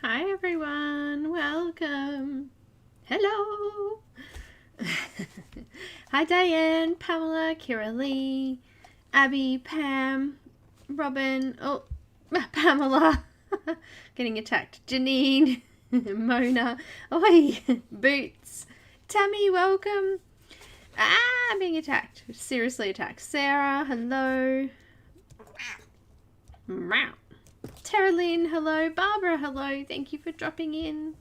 Hi everyone, welcome. Hello. Hi Diane, Pamela, Kira Lee, Abby, Pam, Robin, oh, Pamela, getting attacked, Janine, Mona, oi, Boots, Tammy, welcome. I'm being attacked, seriously attacked. Sarah, hello. Meow. Tara Lynn, hello. Barbara, hello. Thank you for dropping in.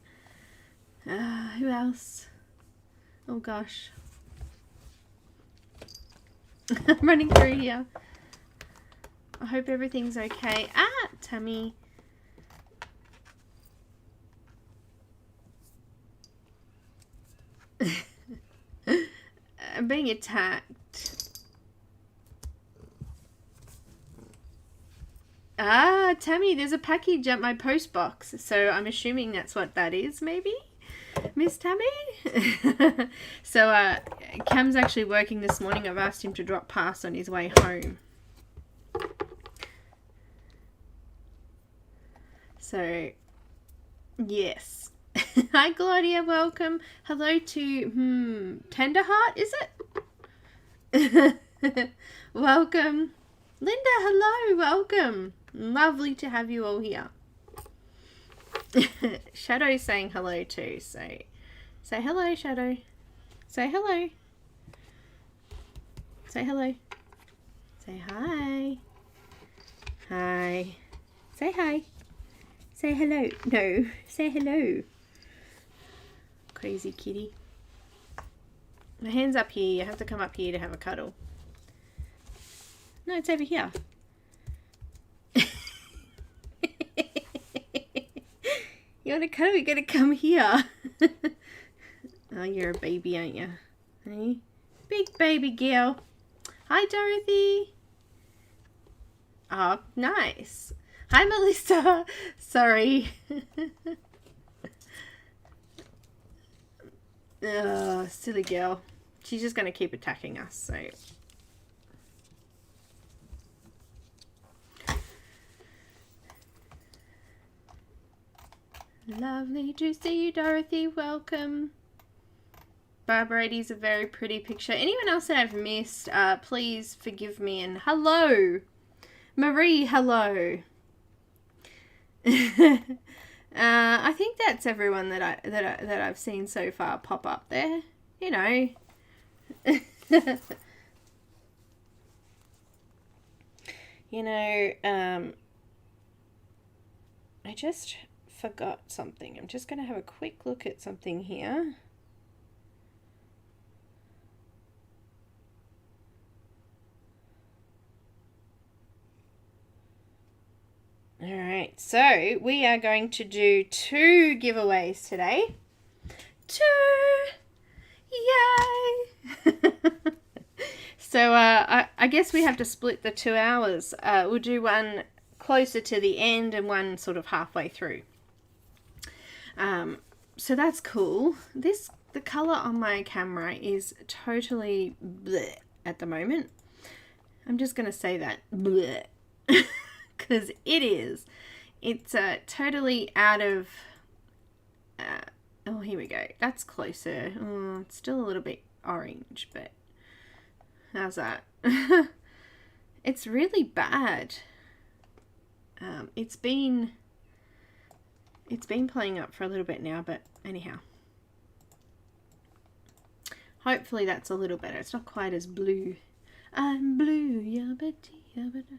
Who else? Oh gosh. I'm running through here. I hope everything's okay. Tammy. I'm being attacked. Tammy, there's a package at my post box, so I'm assuming that's what that is, maybe? Miss Tammy? So, Cam's actually working this morning. I've asked him to drop past on his way home. So, yes. Hi, Claudia, welcome. Hello to, Tenderheart, is it? Welcome. Linda, hello, welcome. Lovely to have you all here. Shadow's saying hello too, so say hello, Shadow. Say hello. Say hello. Say hi. Hi. Say hi. Say hello. No, say hello. Crazy kitty. My hand's up here. You have to come up here to have a cuddle. No, it's over here. You want to cuddle? You gotta come here. Oh, you're a baby, aren't you? Hey? Big baby girl. Hi, Dorothy. Oh, nice. Hi, Melissa. Sorry. Oh, silly girl. She's just going to keep attacking us, so... Lovely to see you, Dorothy. Welcome. Barbarady's a very pretty picture. Anyone else that I've missed, please forgive me. And hello. Marie, hello. I think that's everyone that I've seen so far pop up there. You know. You know, I just forgot something. I'm just going to have a quick look at something here. Alright, so we are going to do 2 giveaways today. 2! Yay! So I guess we have to split the 2 hours. We'll do one closer to the end and one sort of halfway through. So that's cool. The color on my camera is totally bleh at the moment. I'm just going to say that bleh because it is. It's totally out of... oh, here we go. That's closer. Oh, it's still a little bit orange, but how's that? It's really bad. It's been playing up for a little bit now, but anyhow. Hopefully that's a little better. It's not quite as blue. I'm blue, yabbity, yabbity.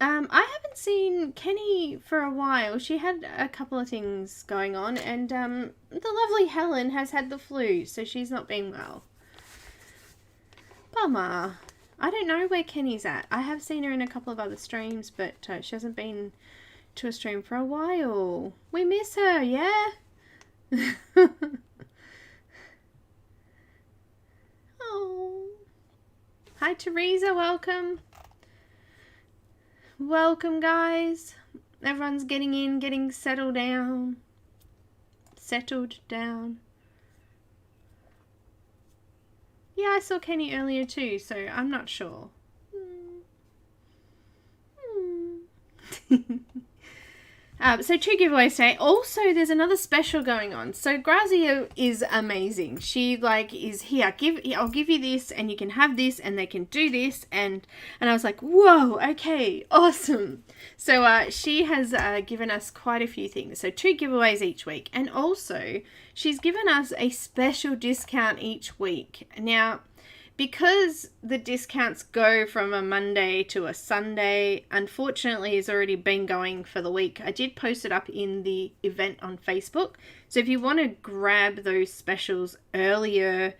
I haven't seen Kenny for a while. She had a couple of things going on, and the lovely Helen has had the flu, so she's not been well. Bummer. I don't know where Kenny's at. I have seen her in a couple of other streams, but she hasn't been to a stream for a while. We miss her, yeah? Oh. Hi, Teresa, welcome. Welcome, guys. Everyone's getting in, getting settled down. Settled down. Yeah, I saw Kenny earlier too, so I'm not sure. So 2 giveaways today. Also, there's another special going on. So Grazia is amazing. She is here. I'll give you this, and you can have this, and they can do this, and I was like, whoa, okay, awesome. So she has given us quite a few things. So 2 giveaways each week, and also she's given us a special discount each week. Now, because the discounts go from a Monday to a Sunday, unfortunately it's already been going for the week. I did post it up in the event on Facebook. So if you want to grab those specials earlier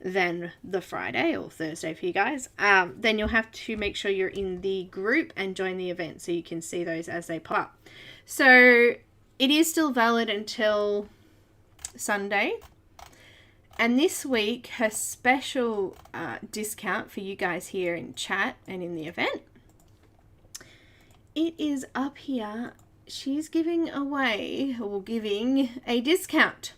than the Friday or Thursday for you guys, then you'll have to make sure you're in the group and join the event so you can see those as they pop up. So it is still valid until Sunday. And this week, her special discount for you guys here in chat and in the event, it is up here. She's giving away, or giving a discount.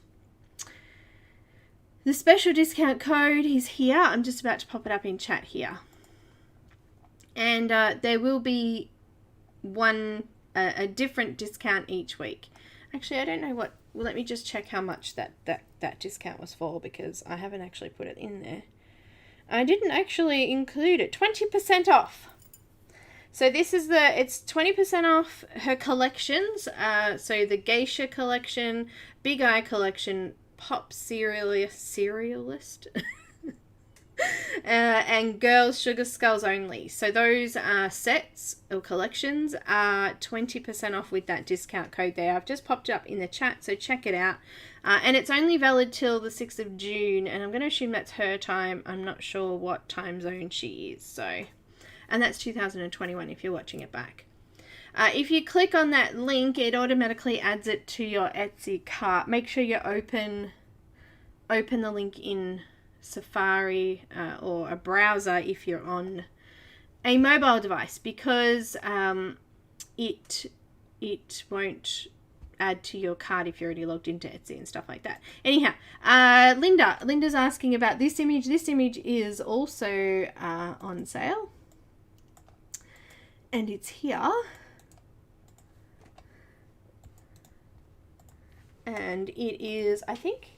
The special discount code is here. I'm just about to pop it up in chat here. And there will be a different discount each week. Actually, I don't know what. Well, let me just check how much that discount was for, because I haven't actually put it in there. I didn't actually include it. 20% off. So this is it's 20% off her collections. So the Geisha collection, Big Eye collection, Pop Cerealist, and Girls Sugar Skulls Only. So those sets or collections are 20% off with that discount code there. I've just popped it up in the chat, so check it out. And it's only valid till the 6th of June, and I'm going to assume that's her time. I'm not sure what time zone she is. So, and that's 2021 if you're watching it back. If you click on that link, it automatically adds it to your Etsy cart. Make sure you open the link in Safari or a browser if you're on a mobile device, because it won't add to your cart if you're already logged into Etsy and stuff like that. Anyhow, Linda's asking about this image. This image is also on sale, and it's here. And it is, I think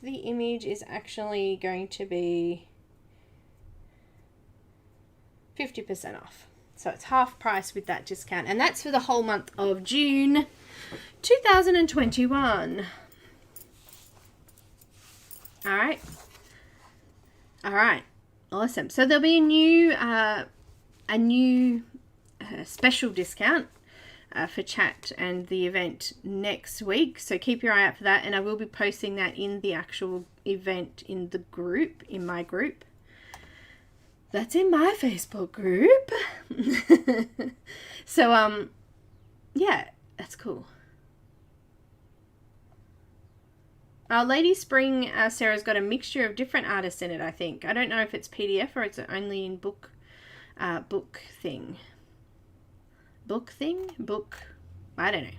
the image is actually going to be 50% off. So it's half price with that discount. And that's for the whole month of June 2021. All right. Awesome. So there'll be a new special discount for chat and the event next week, so keep your eye out for that, and I will be posting that in the actual event in the group, in my group. That's in my Facebook group. So yeah, that's cool. Lady Spring, Sarah's got a mixture of different artists in it, I think. I don't know if it's PDF or it's only in book thing. I don't know.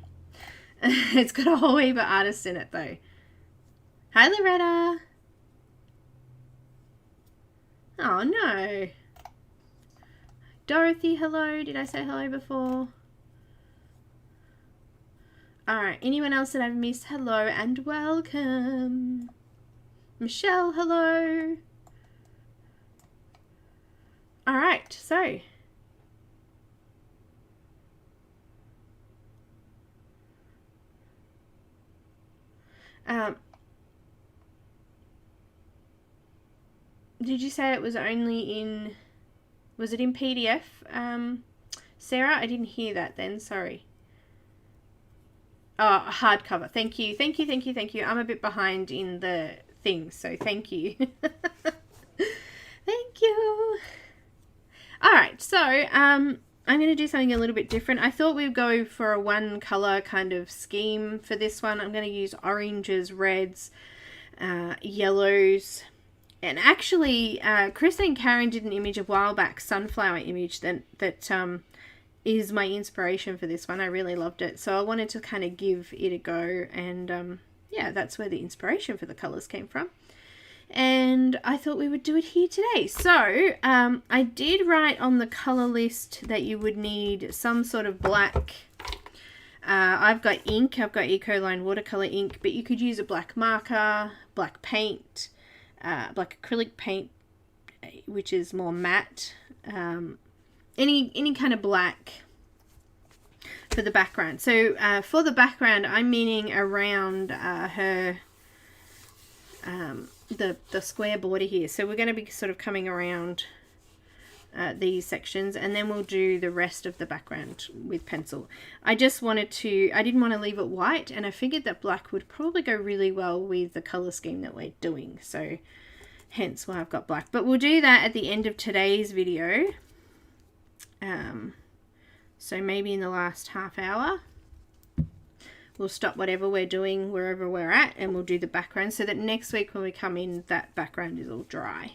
It's got a whole heap of artists in it though. Hi Loretta. Oh no. Dorothy, hello. Did I say hello before? Alright, anyone else that I've missed, hello and welcome. Michelle, hello. Alright, so did you say it was only in, was it in PDF, Sarah? I didn't hear that then, sorry. Oh, hardcover. Thank you. I'm a bit behind in the things, so thank you. Thank you. Alright, so I'm going to do something a little bit different. I thought we'd go for a one color kind of scheme for this one. I'm going to use oranges, reds, yellows. And actually, Chris and Caran did an image a while back, sunflower image, that is my inspiration for this one. I really loved it. So I wanted to kind of give it a go. And yeah, that's where the inspiration for the colours came from. And I thought we would do it here today. So I did write on the colour list that you would need some sort of black I've got ink. I've got Ecoline watercolor ink, but you could use a black marker, black paint, black acrylic paint, which is more matte, any kind of black for the background. So for the background, I'm meaning around her the square border here. So we're going to be sort of coming around these sections, and then we'll do the rest of the background with pencil. I didn't want to leave it white, and I figured that black would probably go really well with the color scheme that we're doing, so hence why I've got black. But we'll do that at the end of today's video, so maybe in the last half hour we'll stop whatever we're doing wherever we're at, and we'll do the background, so that next week when we come in, that background is all dry.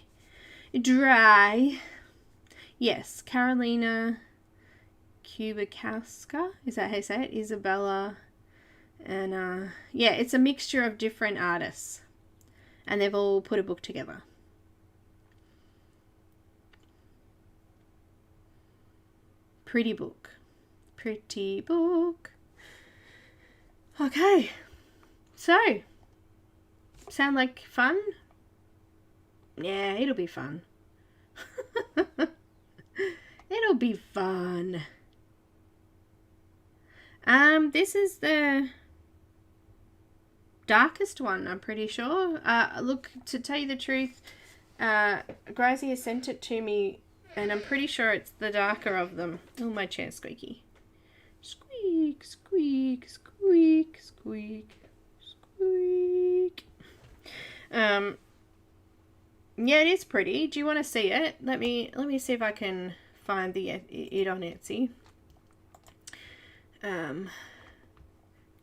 Yes, Carolina Kubikowska, is that how you say it? Isabella, and yeah, it's a mixture of different artists, and they've all put a book together. Pretty book. Pretty book. Okay, so, sound like fun? Yeah, it'll be fun. It'll be fun. This is the darkest one, I'm pretty sure. Look, to tell you the truth, Grazia sent it to me, and I'm pretty sure it's the darker of them. Oh, my chair's squeaky. Squeak, squeak, squeak, squeak, squeak. Yeah, it is pretty. Do you want to see it? Let me see if I can find it on Etsy.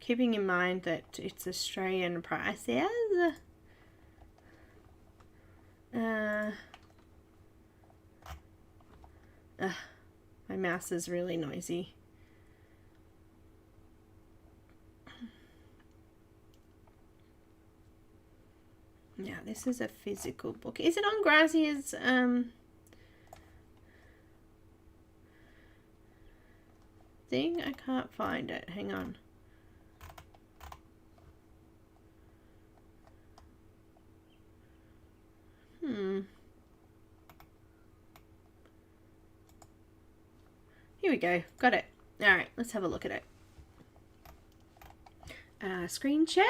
Keeping in mind that it's Australian prices. My mouse is really noisy. Now, this is a physical book. Is it on Grazia's thing? I can't find it. Hang on. Here we go. Got it. Alright, let's have a look at it. Screen share?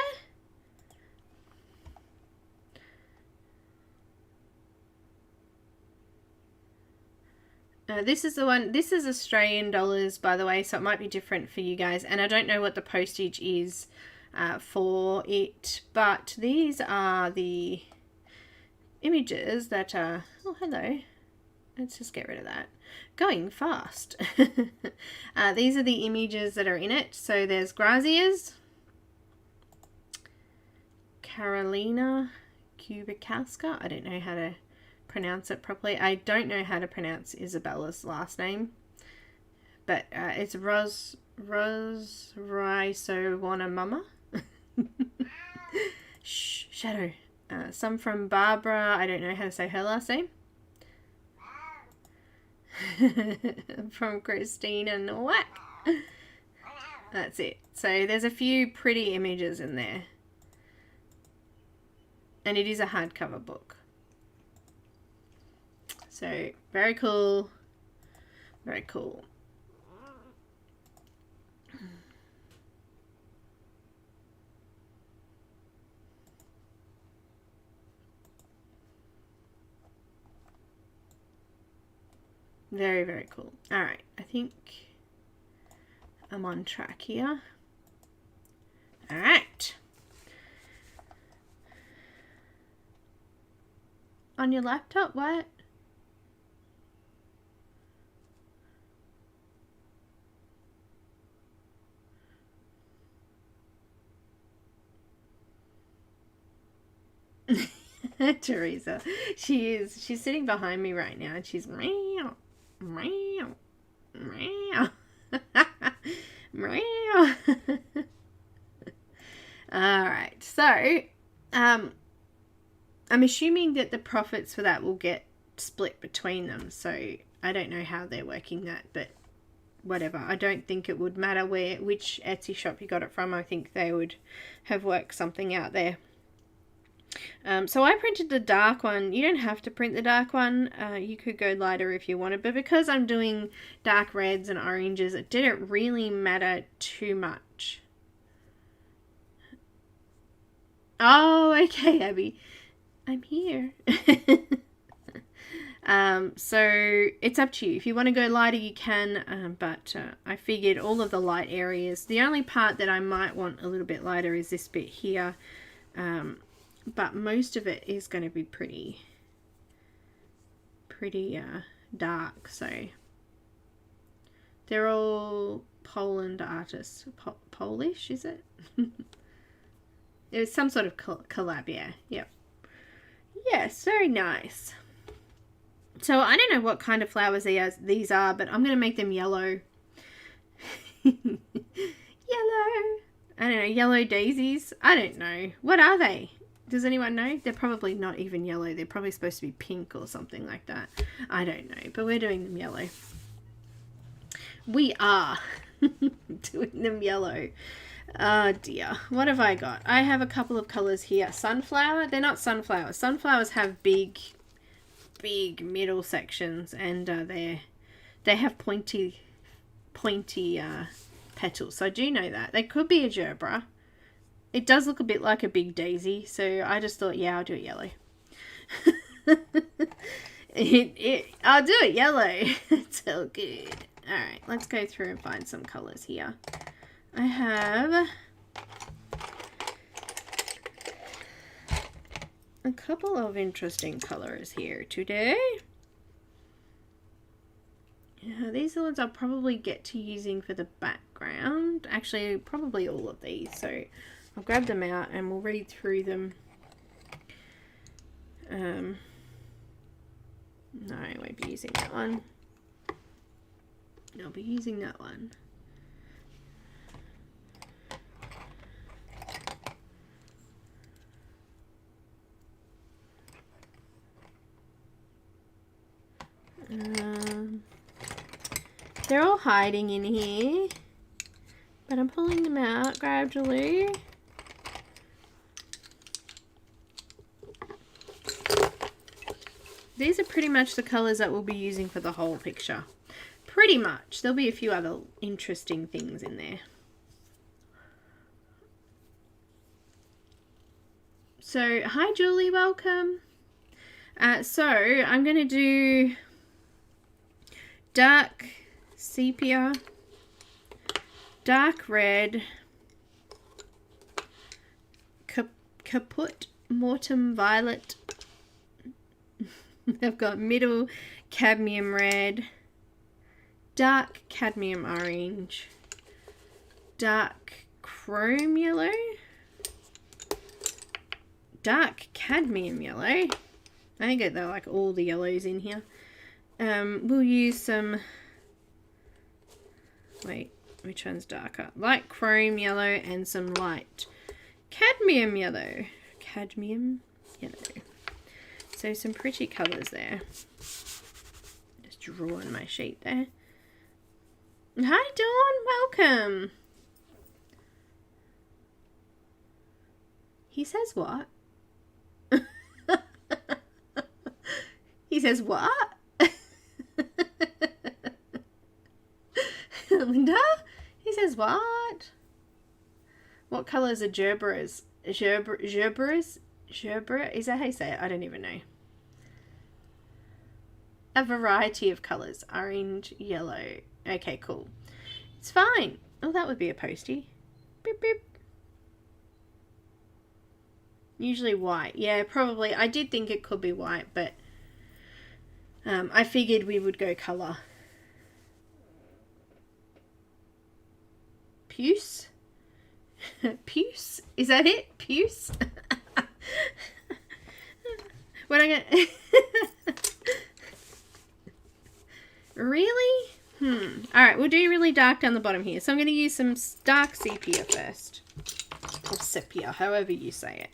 This is the one. This is Australian dollars, by the way, so it might be different for you guys. And I don't know what the postage is for it, but these are the images that are... Oh, hello. Let's just get rid of that. Going fast. These are the images that are in it. So there's Grazia's, Carolina Kubikowska. I don't know how to pronounce it properly. I don't know how to pronounce Isabella's last name, but it's Raisowanamama. Shh, Shadow. Some from Barbara. I don't know how to say her last name. From Christina Nowak. That's it. So there's a few pretty images in there, and it is a hardcover book. So, very cool. Very cool. Very, very cool. Alright, I think I'm on track here. Alright. On your laptop, what? Teresa, she's sitting behind me right now, and she's meow, meow, meow, meow. All right, so I'm assuming that the profits for that will get split between them. So I don't know how they're working that, but whatever. I don't think it would matter which Etsy shop you got it from. I think they would have worked something out there. So I printed the dark one. You don't have to print the dark one. You could go lighter if you wanted, but because I'm doing dark reds and oranges, it didn't really matter too much. Oh, okay, Abby. I'm here. So it's up to you. If you want to go lighter, you can, but I figured all of the light areas. The only part that I might want a little bit lighter is this bit here. But most of it is going to be pretty dark. So they're all Poland artists. Polish, is it? It was some sort of collab, yeah. Yep. Yes, very nice. So I don't know what kind of flowers these are, but I'm going to make them yellow. Yellow. I don't know, yellow daisies. I don't know. What are they? Does anyone know? They're probably not even yellow. They're probably supposed to be pink or something like that. I don't know, but we're doing them yellow. We are doing them yellow. Oh dear. What have I got? I have a couple of colors here. Sunflower. They're not sunflowers. Sunflowers have big middle sections, and they have pointy petals. So I do know that. They could be a gerbera. It does look a bit like a big daisy, so I just thought, yeah, I'll do it yellow. I'll do it yellow. It's so good. Alright, let's go through and find some colors here. I have a couple of interesting colors here today. Yeah, these are the ones I'll probably get to using for the background. Actually, probably all of these. So I'll grab them out and we'll read through them. No, I won't be using that one. I'll be using that one. They're all hiding in here, but I'm pulling them out gradually. These are pretty much the colors that we'll be using for the whole picture. Pretty much. There'll be a few other interesting things in there. So, hi Julie, welcome. So, I'm going to do dark sepia, dark red, caput mortem violet. I've got middle cadmium red, dark cadmium orange, dark chrome yellow, dark cadmium yellow. I think they're like all the yellows in here. We'll use some, wait, which one's darker? Light chrome yellow and some light cadmium yellow. Cadmium yellow. So some pretty colours there. Just drawing my sheet there. Hi Dawn, welcome. He says what? He says what? Linda? He says what? What colours are gerberas? Gerberas? Gerbera? Is that how you say it? I don't even know. A variety of colours. Orange, yellow. Okay, cool. It's fine. Oh, that would be a postie. Beep, beep. Usually white. Yeah, probably. I did think it could be white, but I figured we would go colour. Puce? Puce? Is that it? Puce? When I gonna really? Alright, we'll do really dark down the bottom here. So I'm going to use some dark sepia first. Or sepia, however you say it.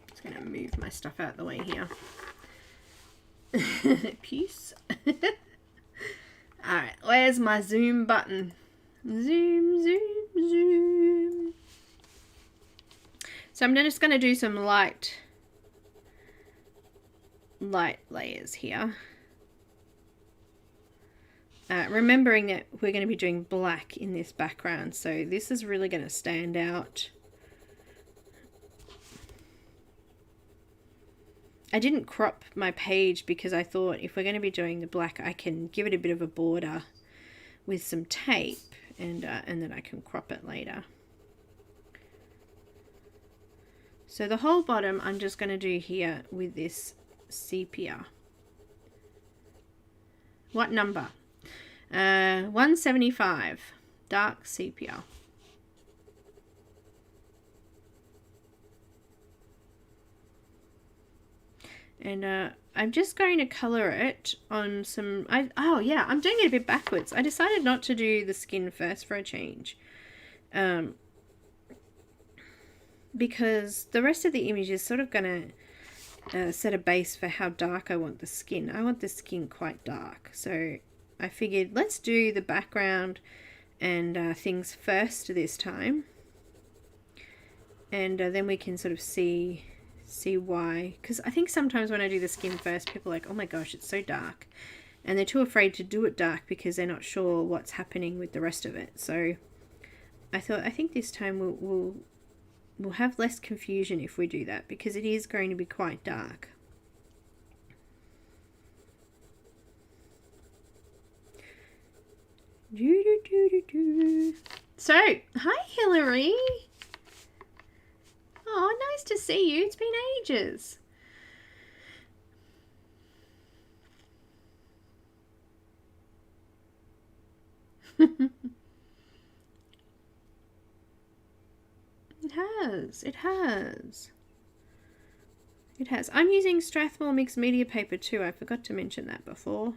Just going to move my stuff out the way here. Puce. Alright, where's my zoom button? Zoom, zoom, zoom. So I'm just going to do some light layers here. Remembering that we're going to be doing black in this background, so this is really going to stand out. I didn't crop my page because I thought if we're going to be doing the black, I can give it a bit of a border with some tape, and then I can crop it later. So the whole bottom I'm just going to do here with this sepia. What number? 175, dark sepia. And I'm just going to colour it on some... oh yeah, I'm doing it a bit backwards. I decided not to do the skin first for a change. Because the rest of the image is sort of going to set a base for how dark I want the skin. I want the skin quite dark. So I figured let's do the background and things first this time. And then we can sort of see why, because I think sometimes when I do the skin first, people are like, oh my gosh, it's so dark, and they're too afraid to do it dark because they're not sure what's happening with the rest of it. So I think this time we'll have less confusion if we do that, because it is going to be quite dark. So hi Hillary. Oh, nice to see you. It's been ages. It has. It has. It has. I'm using Strathmore mixed media paper too. I forgot to mention that before.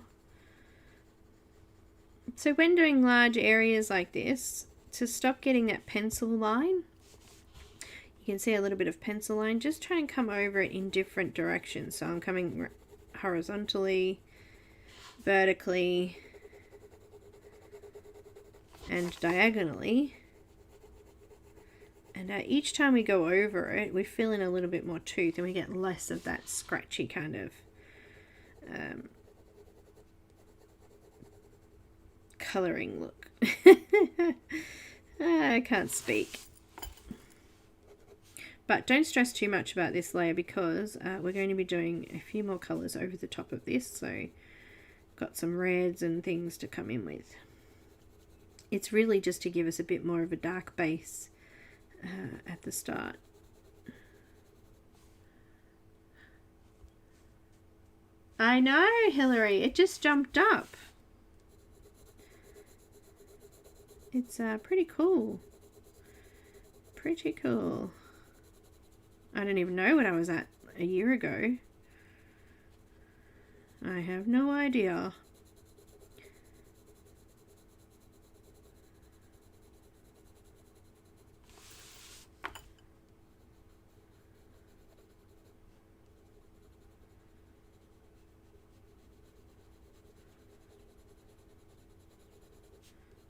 So when doing large areas like this, to stop getting that pencil line, you can see a little bit of pencil line, just try and come over it in different directions. So I'm coming horizontally, vertically, and diagonally. And each time we go over it, we fill in a little bit more tooth and we get less of that scratchy kind of colouring look. I can't speak. But don't stress too much about this layer, because we're going to be doing a few more colours over the top of this. So got some reds and things to come in with. It's really just to give us a bit more of a dark base at the start. I know, Hillary, it just jumped up. It's pretty cool. Pretty cool. I don't even know what I was at a year ago. I have no idea.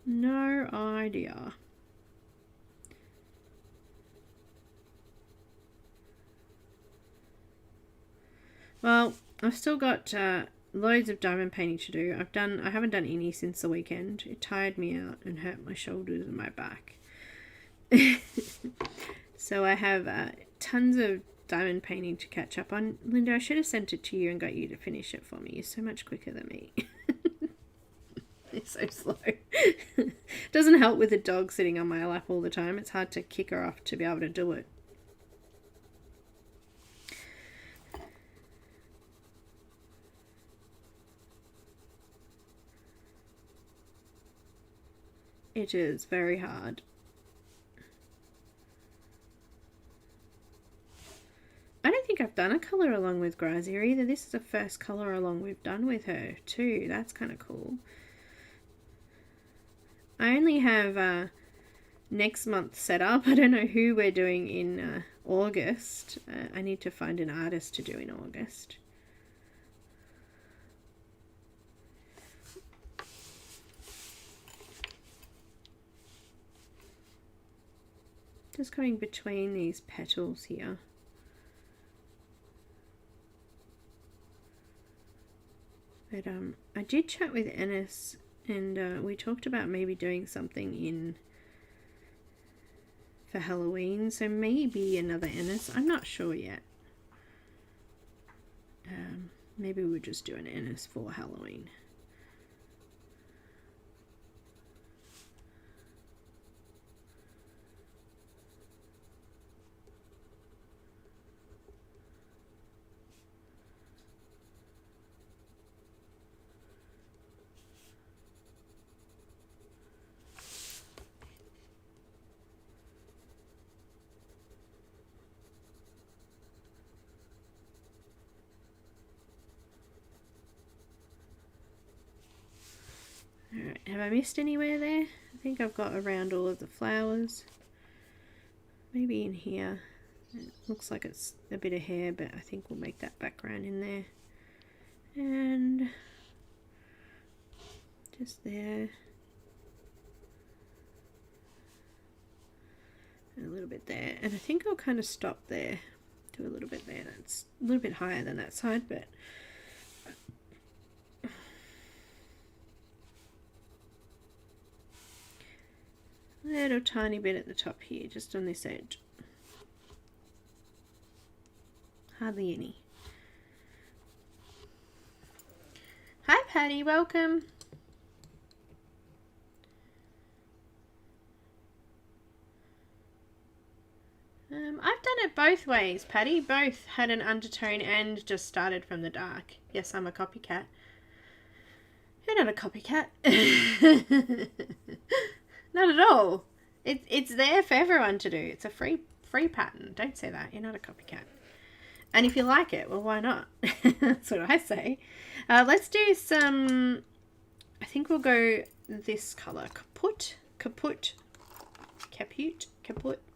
No idea. Well, I've still got loads of diamond painting to do. I haven't done any since the weekend. It tired me out and hurt my shoulders and my back. So I have tons of diamond painting to catch up on. Linda, I should have sent it to you and got you to finish it for me. You're so much quicker than me. It's so slow. Doesn't help with the dog sitting on my lap all the time. It's hard to kick her off to be able to do it. It is very hard. I don't think I've done a colour along with Grazia either. This is the first colour along we've done with her too. That's kind of cool. I only have next month set up. I don't know who we're doing in August. I need to find an artist to do in August. Just going between these petals here. But I did chat with Ennis, and we talked about maybe doing something in for Halloween, so maybe another Ennis. I'm not sure yet. Maybe we'll just do an Ennis for Halloween. Alright, have I missed anywhere there? I think I've got around all of the flowers. Maybe in here. It looks like it's a bit of hair, but I think we'll make that background in there. And just there. And a little bit there. And I think I'll kind of stop there. Do a little bit there. That's a little bit higher than that side, but a little tiny bit at the top here, just on this edge. Hardly any. Hi Patty, welcome. I've done it both ways, Patty. Both had an undertone and just started from the dark. Yes, I'm a copycat. You're not a copycat. Not at all. It's there for everyone to do. It's a free pattern. Don't say that. You're not a copycat. And if you like it, well, why not? That's what I say. Let's do some... I think we'll go this colour. Caput,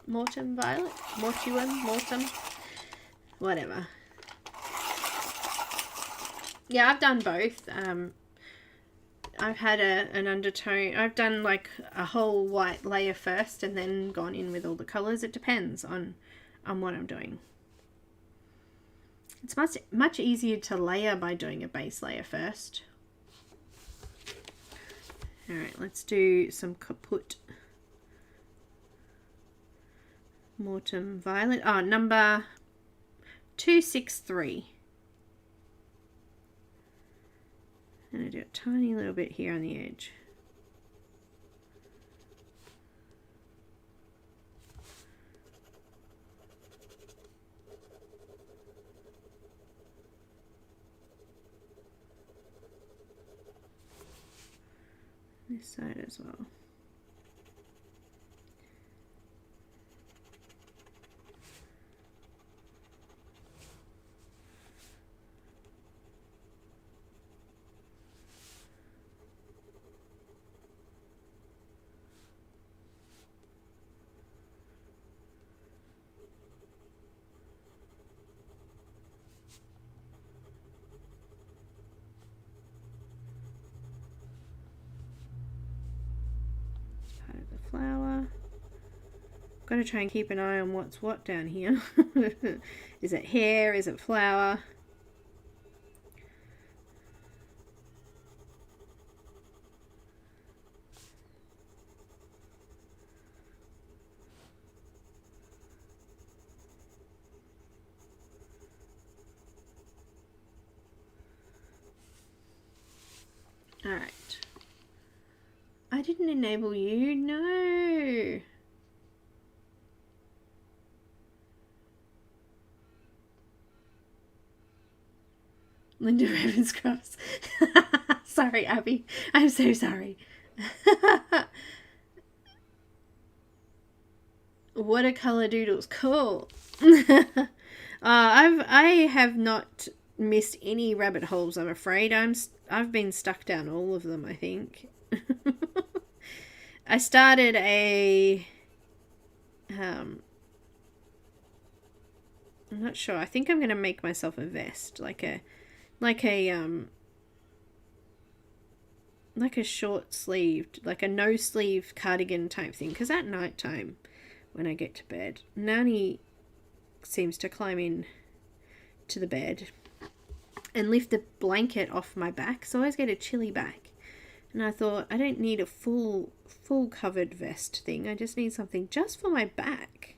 Mortem Violet, Mortum, whatever. Yeah, I've done both. I've had an undertone. I've done like a whole white layer first and then gone in with all the colours. It depends on what I'm doing. It's much easier to layer by doing a base layer first. Alright, let's do some Caput. Mortem Violet. Oh, number 263. And I do a tiny little bit here on the edge. This side as well. Flower. Got to try and keep an eye on what's what down here. Is it hair? Is it flower? All right. I didn't enable you. No. Linda Ravenscroft. Sorry, Abby. I'm so sorry. Watercolor doodles. Cool. I have not missed any rabbit holes, I'm afraid. I've been stuck down all of them, I think. I started a I'm not sure. I think I'm going to make myself a vest, like a short sleeved, like a no sleeve cardigan type thing, because at night time when I get to bed. Nani seems to climb in to the bed and lift the blanket off my back, so I always get a chilly back. And I thought, I don't need a full covered vest thing. I just need something just for my back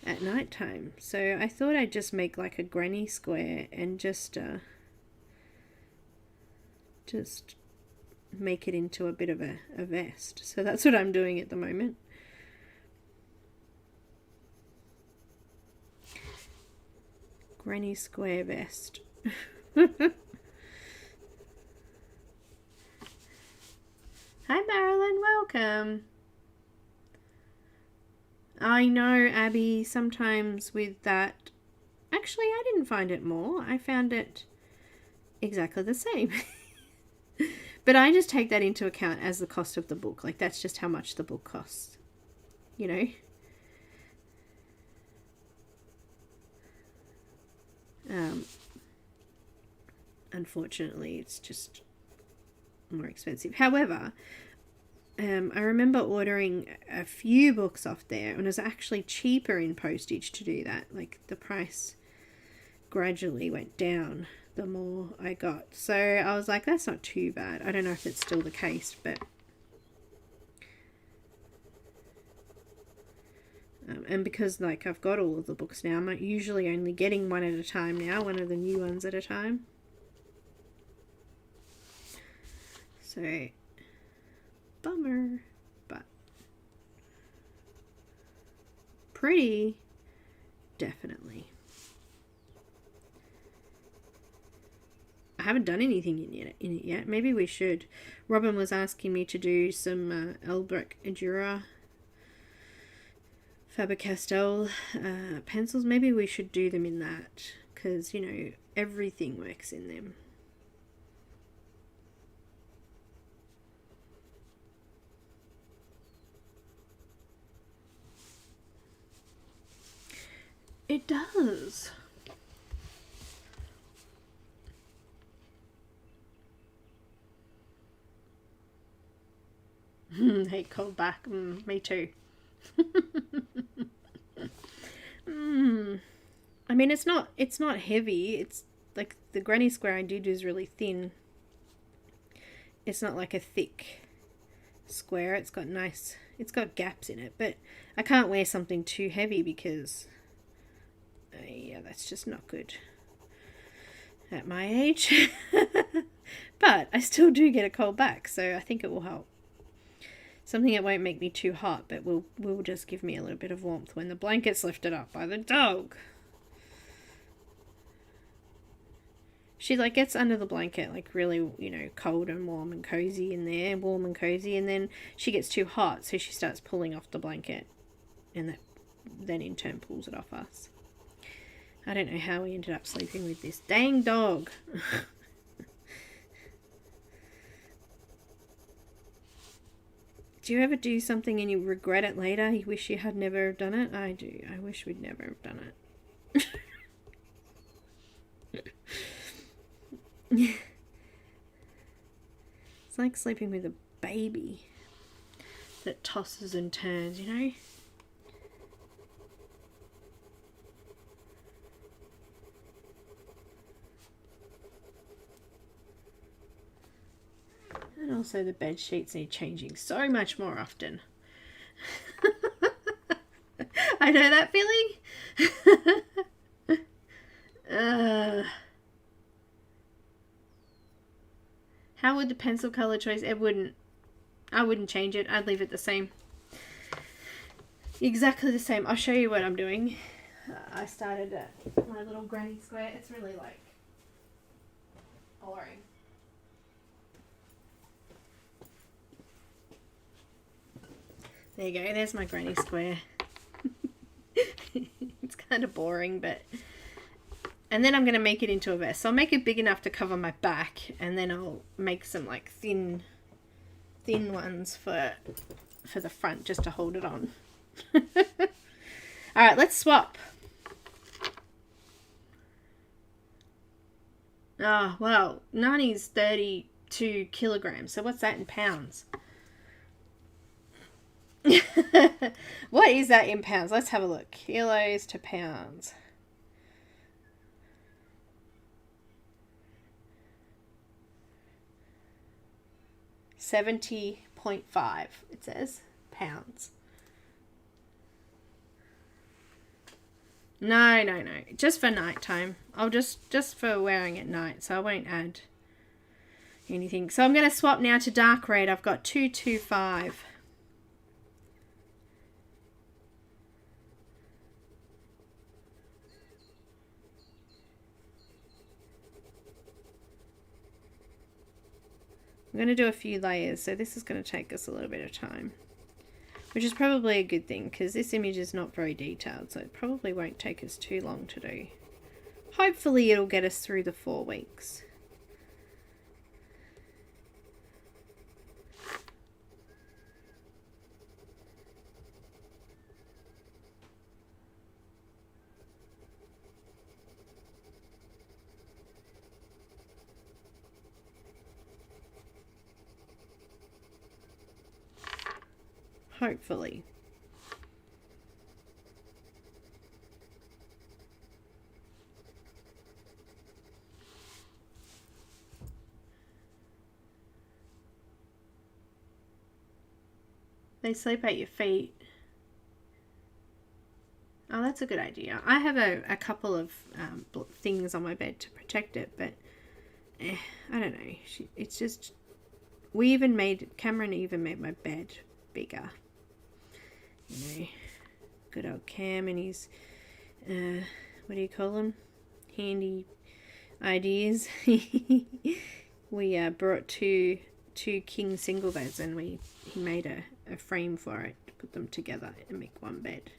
at night time. So I thought I'd just make like a granny square and just make it into a bit of a vest. So that's what I'm doing at the moment. Granny square vest. Hi Marilyn, welcome. I know, Abby, sometimes with that, actually I didn't find it more. I found it exactly the same. But I just take that into account as the cost of the book. Like, that's just how much the book costs, you know. Unfortunately, it's just more expensive. However, I remember ordering a few books off there, and it was actually cheaper in postage to do that. Like, the price gradually went down the more I got. So I was like, that's not too bad. I don't know if it's still the case, but and because like I've got all of the books now, I'm usually only getting one at a time now, one of the new ones at a time. So bummer, but pretty, definitely. I haven't done anything in it yet. Maybe we should. Robin was asking me to do some Albrecht Dürer Faber Castell pencils. Maybe we should do them in that, because, you know, everything works in them. It does. Hate cold back. Me too. I mean, it's not heavy. It's like the granny square I did is really thin. It's not like a thick square. It's got gaps in it, but I can't wear something too heavy because yeah, that's just not good at my age. But I still do get a cold back, so I think it will help. Something that won't make me too hot, but will just give me a little bit of warmth when the blanket's lifted up by the dog. She like gets under the blanket like really, you know, cold and warm and cozy in there, warm and cozy, and then she gets too hot, so she starts pulling off the blanket, and that then in turn pulls it off us. I don't know how we ended up sleeping with this dang dog. Do you ever do something and you regret it later? You wish you had never done it? I do. I wish we'd never have done it. It's like sleeping with a baby that tosses and turns, you know? And also the bed sheets need changing so much more often. I know that feeling. How would the pencil color choice? I wouldn't change it. I'd leave it the same. Exactly the same. I'll show you what I'm doing. I started at my little granny square. It's really like boring. There you go, there's my granny square. It's kind of boring, but... And then I'm going to make it into a vest. So I'll make it big enough to cover my back, and then I'll make some like thin ones for the front just to hold it on. Alright, let's swap. Oh, well, Nani's 32 kilograms. So what's that in pounds? What is that in pounds? Let's have a look. Kilos to pounds. $70.5, it says, pounds. No. Just for nighttime. I'll just for wearing at night, so I won't add anything. So I'm going to swap now to dark red. I've got 225. I'm going to do a few layers, so this is going to take us a little bit of time, which is probably a good thing because this image is not very detailed, so it probably won't take us too long to do. Hopefully it'll get us through the 4 weeks. Hopefully. They sleep at your feet. Oh, that's a good idea. I have a couple of things on my bed to protect it, but I don't know. It's just, Cameron even made my bed bigger. You know, good old Cam and his, what do you call them? Handy ideas. We brought two king single beds, and he made a frame for it to put them together and make one bed,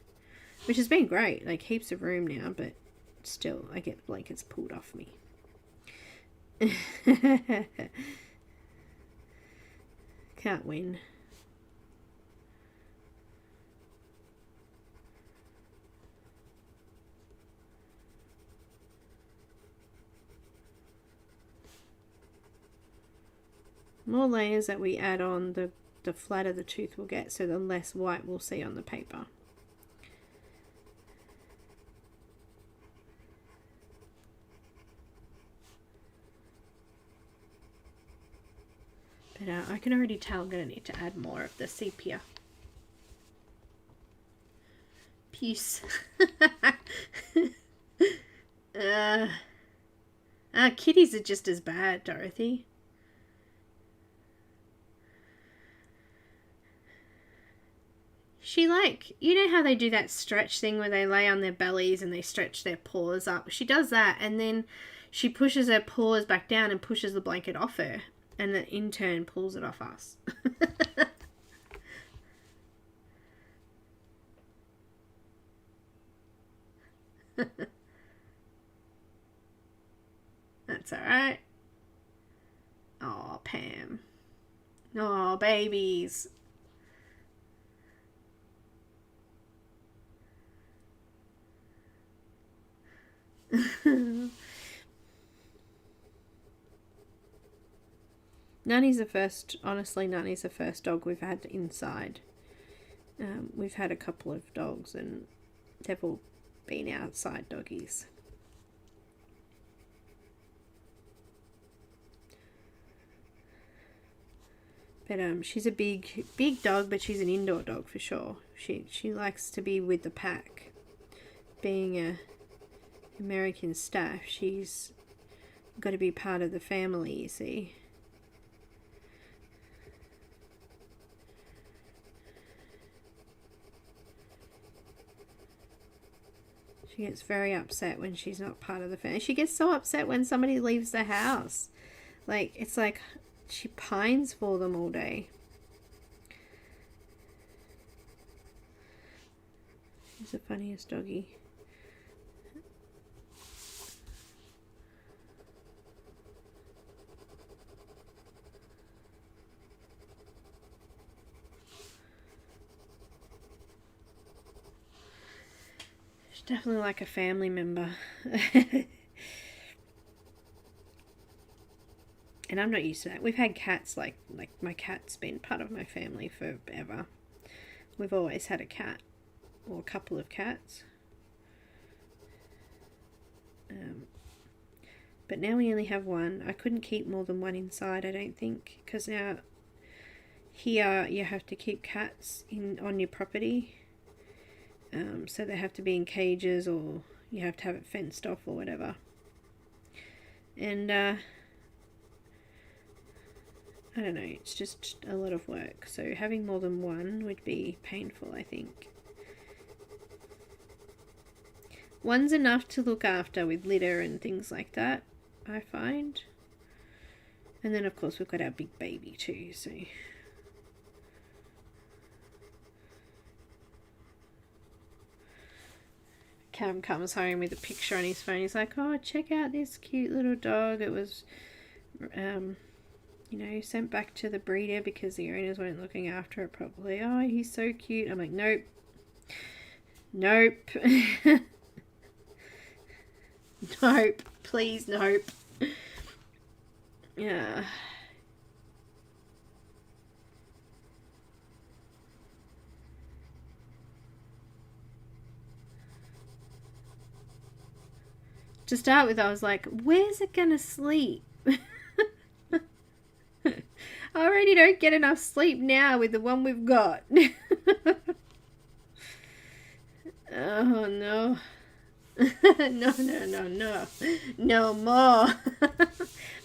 which has been great. Like, heaps of room now, but still I get blankets pulled off me. Can't win. More layers that we add on, the flatter the tooth will get, so the less white we'll see on the paper. But I can already tell I'm going to need to add more of the sepia. Peace. Kitties are just as bad, Dorothy. She, like, you know how they do that stretch thing where they lay on their bellies and they stretch their paws up? She does that, and then she pushes her paws back down and pushes the blanket off her, and then in turn pulls it off us. That's alright. Oh, Pam. Oh, babies. Nanny's the first dog we've had inside. We've had a couple of dogs and they've all been outside doggies. But she's a big dog, but she's an indoor dog for sure. She likes to be with the pack. Being a American staff, she's got to be part of the family, you see. She gets very upset when she's not part of the family. She gets so upset when somebody leaves the house. Like, it's like she pines for them all day. She's the funniest doggy. Definitely like a family member. And I'm not used to that. We've had cats, like my cat's been part of my family forever. We've always had a cat, or a couple of cats. But now we only have one. I couldn't keep more than one inside, I don't think, because now here you have to keep cats on your property. So they have to be in cages, or you have to have it fenced off or whatever. And I don't know, it's just a lot of work. So having more than one would be painful, I think. One's enough to look after with litter and things like that, I find. And then of course we've got our big baby too, so Cam comes home with a picture on his phone. He's like, oh, check out this cute little dog. It was you know, sent back to the breeder because the owners weren't looking after it properly. Oh, he's so cute. I'm like, nope. Nope. Nope. Please, nope. Yeah. To start with, I was like, where's it gonna sleep? I already don't get enough sleep now with the one we've got. Oh no. No, no, no, no. No more.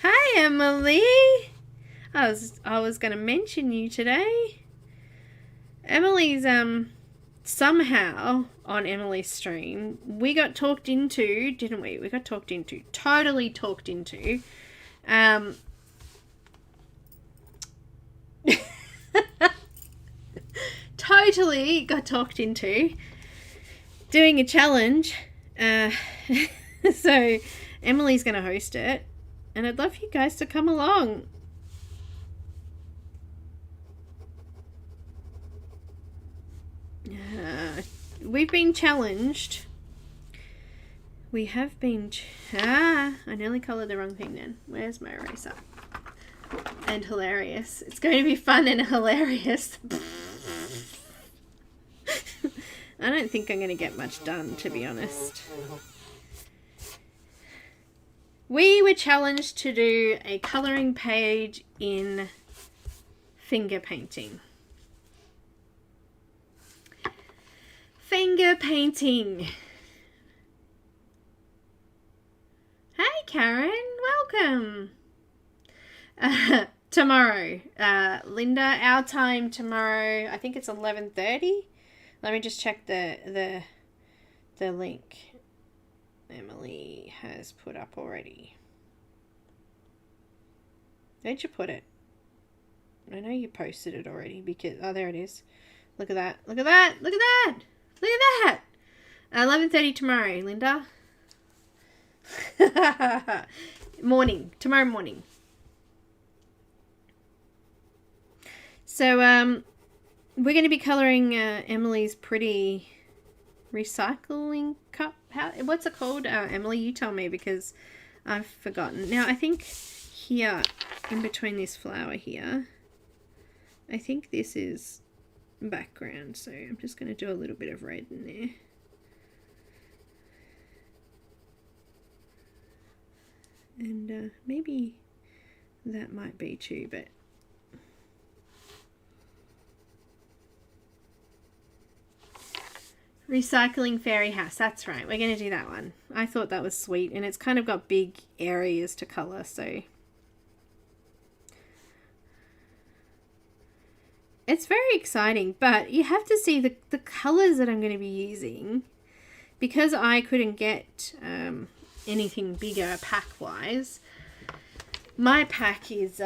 Hi, Emily. I was gonna mention you today. Emily's somehow on Emily's stream we got talked into, didn't we? We got talked into. Totally talked into. Totally got talked into doing a challenge. So Emily's going to host it, and I'd love you guys to come along. We've been challenged. We have been... I nearly coloured the wrong thing then. Where's my eraser? And hilarious. It's going to be fun and hilarious. I don't think I'm going to get much done, to be honest. We were challenged to do a colouring page in finger painting. Finger painting. Hey, Caran. Welcome. Tomorrow. Linda, our time tomorrow, I think it's 11:30. Let me just check the link Emily has put up already. Where'd you put it? I know you posted it already because... Oh, there it is. Look at that. Look at that. Look at that. Look at that. 11:30 tomorrow, Linda. Morning. Tomorrow morning. So, we're going to be colouring Emily's pretty recycling cup. What's it called? Emily, you tell me because I've forgotten. Now, I think here, in between this flower here, I think this is background. So I'm just going to do a little bit of red in there. And maybe that might be too, but... Recycling Fairy House, that's right, we're going to do that one. I thought that was sweet, and it's kind of got big areas to colour, so it's very exciting. But you have to see the colours that I'm going to be using, because I couldn't get anything bigger pack wise. My pack is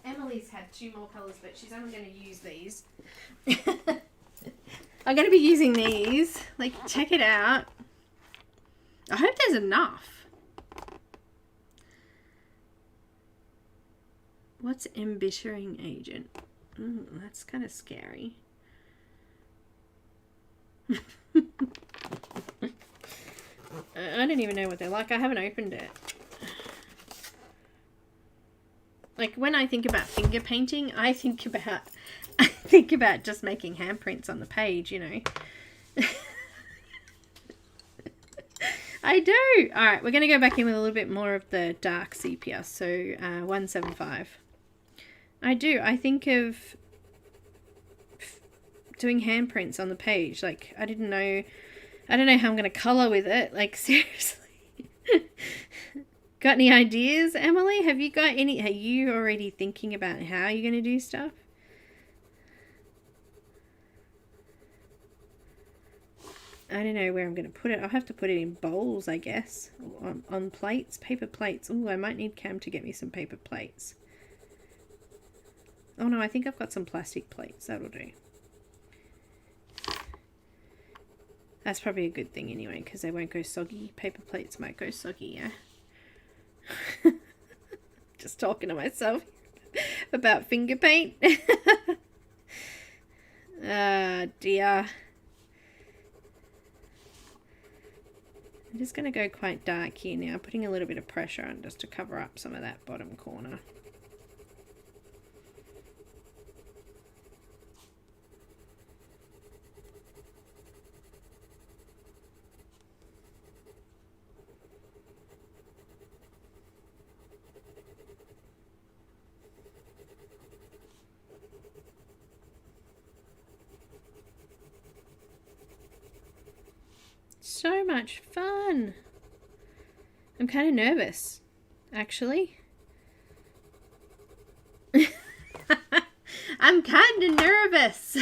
Emily's had 2 more colours, but she's only going to use these. I'm going to be using these. Like, check it out. I hope there's enough. What's embitterment agent? That's kind of scary. I don't even know what they're like. I haven't opened it. Like when I think about finger painting, I think about just making handprints on the page, you know. I do. All right, we're going to go back in with a little bit more of the dark sepia. So 175. I do. I think of doing handprints on the page. Like I don't know how I'm going to color with it. Like seriously. Got any ideas, Emily? Have you got any? Are you already thinking about how you're going to do stuff? I don't know where I'm going to put it. I'll have to put it in bowls, I guess. On plates, paper plates. Oh, I might need Cam to get me some paper plates. Oh no, I think I've got some plastic plates. That'll do. That's probably a good thing anyway, because they won't go soggy. Paper plates might go soggy, yeah. Just talking to myself about finger paint. Ah, dear. I'm just going to go quite dark here now, putting a little bit of pressure on just to cover up some of that bottom corner. So much fun. I'm kind of nervous, actually. I'm kind of nervous.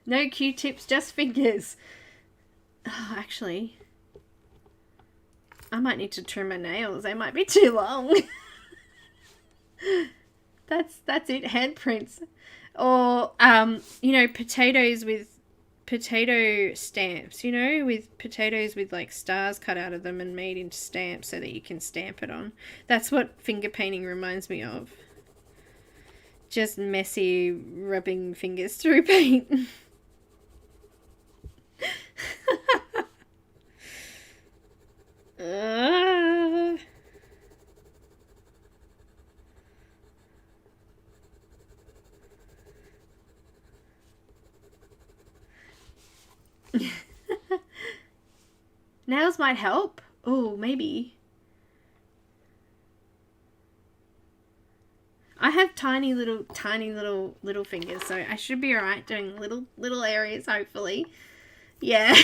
No Q-tips, just fingers. Oh, actually, I might need to trim my nails. They might be too long. That's it. Handprints, or you know, potatoes with potato stamps, you know, with potatoes with like stars cut out of them and made into stamps so that you can stamp it on. That's what finger painting reminds me of. Just messy rubbing fingers through paint. Nails might help. Oh, maybe. I have tiny little fingers, so I should be alright doing little areas, hopefully. Yeah.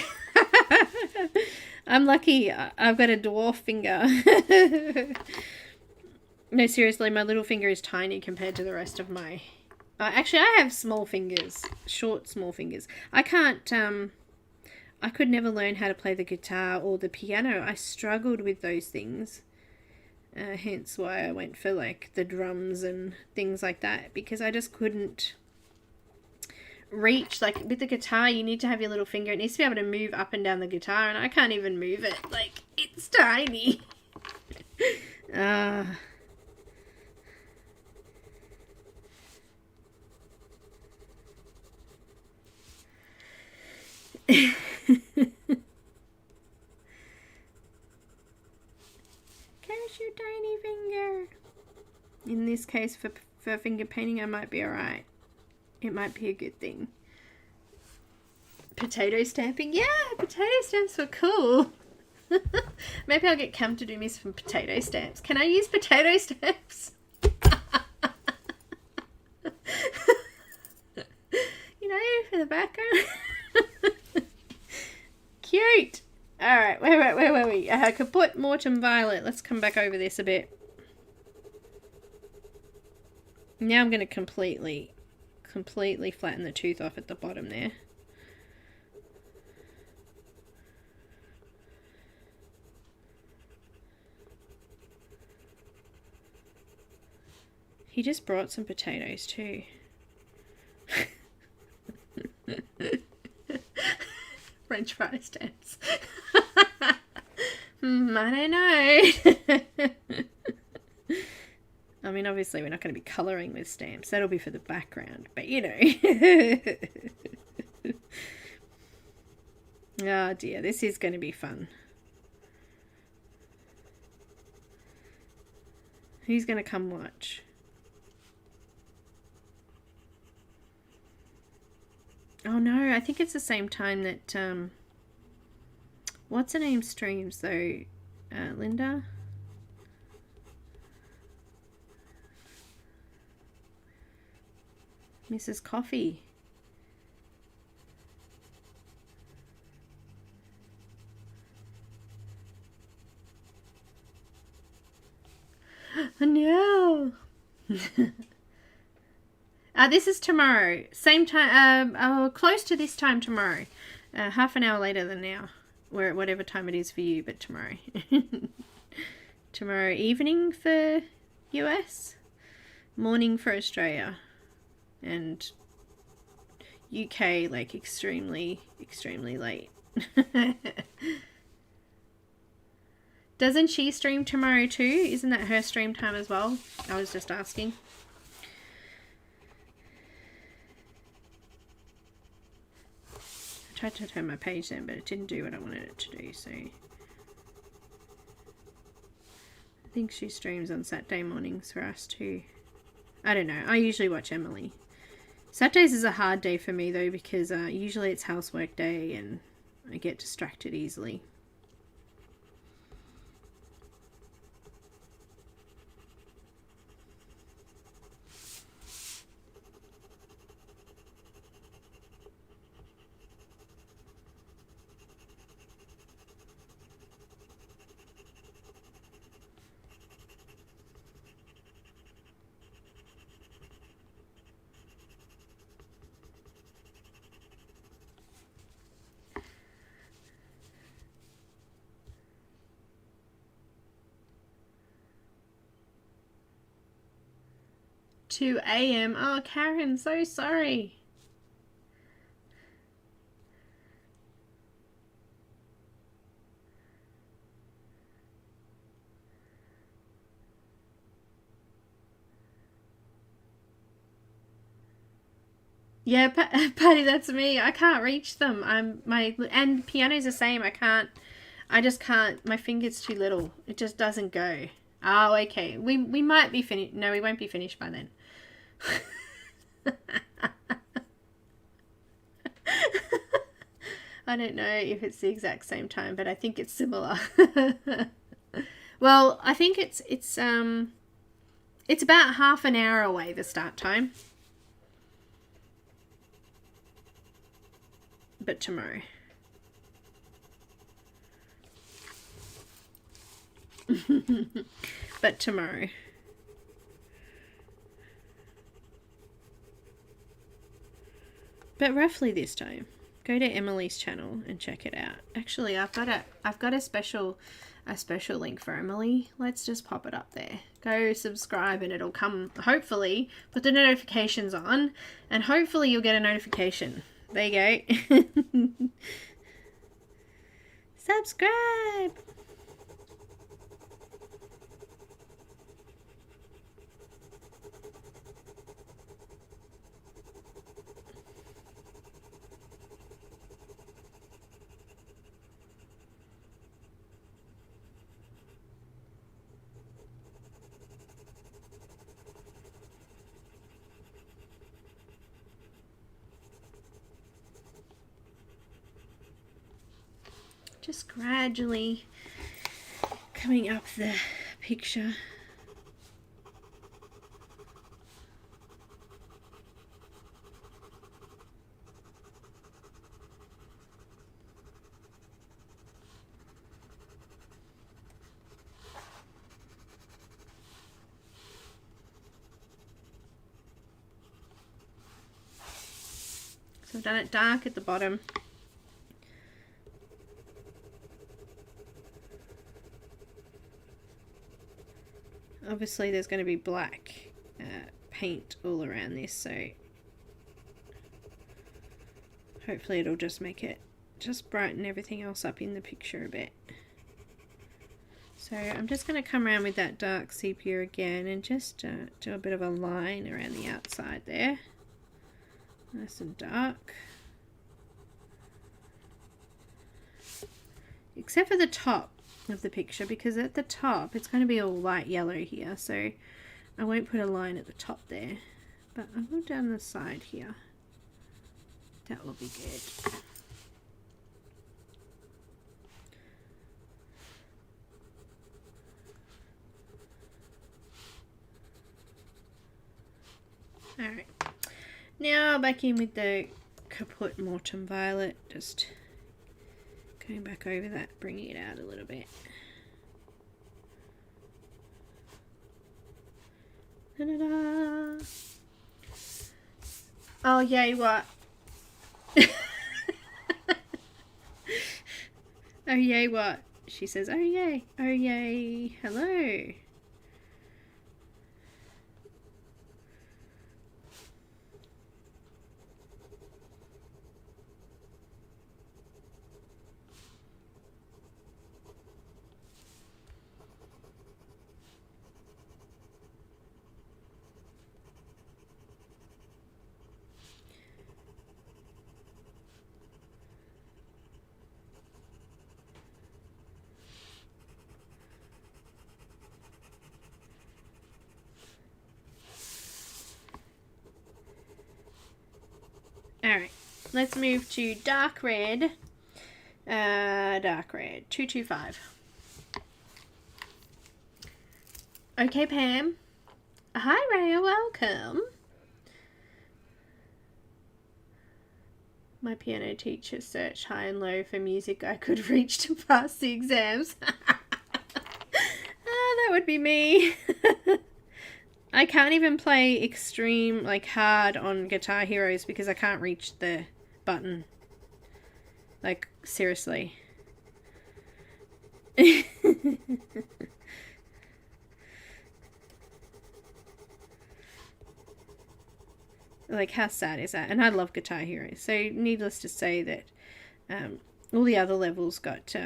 I'm lucky I've got a dwarf finger. No, seriously, my little finger is tiny compared to the rest of my... actually, I have small fingers. Short, small fingers. I can't... I could never learn how to play the guitar or the piano. I struggled with those things. Hence why I went for like the drums and things like that, because I just couldn't reach. Like with the guitar, you need to have your little finger. It needs to be able to move up and down the guitar, and I can't even move it. Like, it's tiny. There's your tiny finger. In this case, for finger painting, I might be alright. It might be a good thing. Potato stamping? Yeah, potato stamps were cool. Maybe I'll get Cam to do me some potato stamps. Can I use potato stamps? You know, for the background. Cute. Alright, where were we? Kaput Mortem Violet. Let's come back over this a bit. Now I'm going to completely flatten the tooth off at the bottom there. He just brought some potatoes too. French fry stamps. I don't know. I mean, obviously we're not going to be colouring with stamps. That'll be for the background, but you know. Oh dear, this is going to be fun. Who's going to come watch? Oh no, I think it's the same time that, what's her name streams though? Linda? Mrs. Coffee. No. This is tomorrow. Same time, close to this time tomorrow. Half an hour later than now. Or whatever time it is for you, but tomorrow. Tomorrow evening for US. Morning for Australia. And UK, like, extremely, extremely late. Doesn't she stream tomorrow too? Isn't that her stream time as well? I was just asking. I tried to turn my page then, but it didn't do what I wanted it to do, so... I think she streams on Saturday mornings for us too. I don't know. I usually watch Emily. Saturdays is a hard day for me though, because usually it's housework day and I get distracted easily. Two AM. Oh, Caran, so sorry. Yeah, Patty, that's me. I can't reach them. And piano's the same. I just can't. My finger's too little. It just doesn't go. Oh, okay. We might be finished. No, we won't be finished by then. I don't know if it's the exact same time, but I think it's similar. Well, I think it's about half an hour away, the start time. But tomorrow. But tomorrow. But roughly this time. Go to Emily's channel and check it out. Actually, I've got a special link for Emily. Let's just pop it up there. Go subscribe and it'll come, hopefully, put the notifications on and hopefully you'll get a notification. There you go. Subscribe. Just gradually coming up the picture. So I've done it dark at the bottom. Obviously there's going to be black paint all around this, so hopefully it'll just make it, just brighten everything else up in the picture a bit. So I'm just going to come around with that dark sepia again and just do a bit of a line around the outside there. Nice and dark. Except for the top. of the picture, because at the top it's going to be all light yellow here, so I won't put a line at the top there, but I'll go down the side here. That will be good. Alright, now back in with the Caput Mortem Violet, just going back over that, bringing it out a little bit. Da-da-da. Oh, yay, what? Oh, yay, what? She says, oh, yay, hello. Alright, let's move to dark red. Dark red, 225. Okay, Pam. Hi, Raya, welcome. My piano teacher searched high and low for music I could reach to pass the exams. That would be me. I can't even play extreme, like hard on Guitar Heroes because I can't reach the button. Like, seriously. Like, how sad is that? And I love Guitar Heroes. So, needless to say that all the other levels got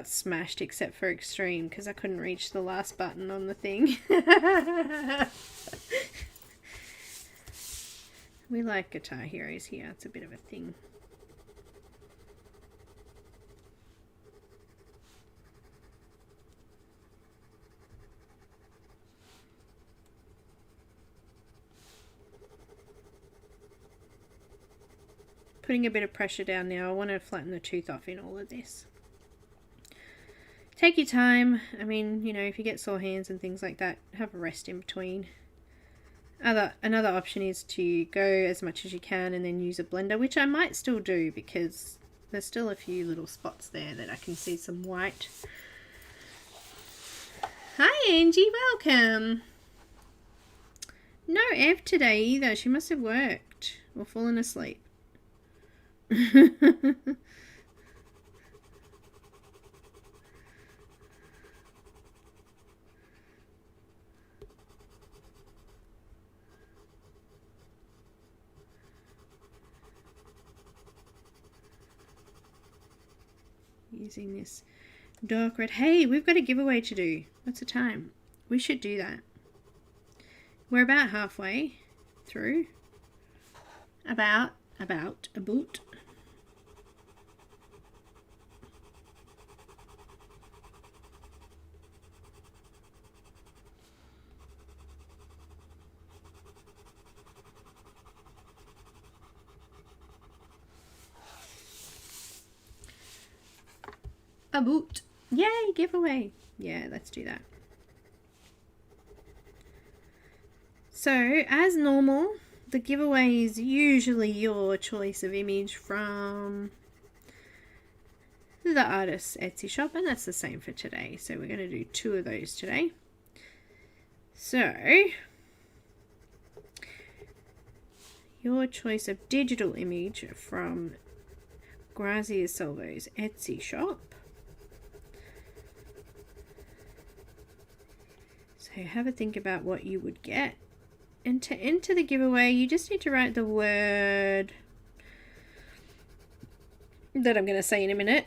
smashed except for extreme because I couldn't reach the last button on the thing. We like Guitar Heroes here. It's a bit of a thing. Putting a bit of pressure down now. I want to flatten the tooth off in all of this. Take your time. I mean, you know, if you get sore hands and things like that, have a rest in between. Another option is to go as much as you can and then use a blender, which I might still do because there's still a few little spots there that I can see some white. Hi, Angie. Welcome. No Ev today either. She must have worked or fallen asleep. Using this dark red. Hey, we've got a giveaway to do. What's the time? We should do that. We're about halfway through. About a boot. A boot. Yay, giveaway. Yeah, let's do that. So, as normal, the giveaway is usually your choice of image from the artist's Etsy shop, and that's the same for today. So we're going to do 2 of those today. So, your choice of digital image from Grazia Salvo's Etsy shop. So have a think about what you would get. And to enter the giveaway, you just need to write the word that I'm going to say in a minute.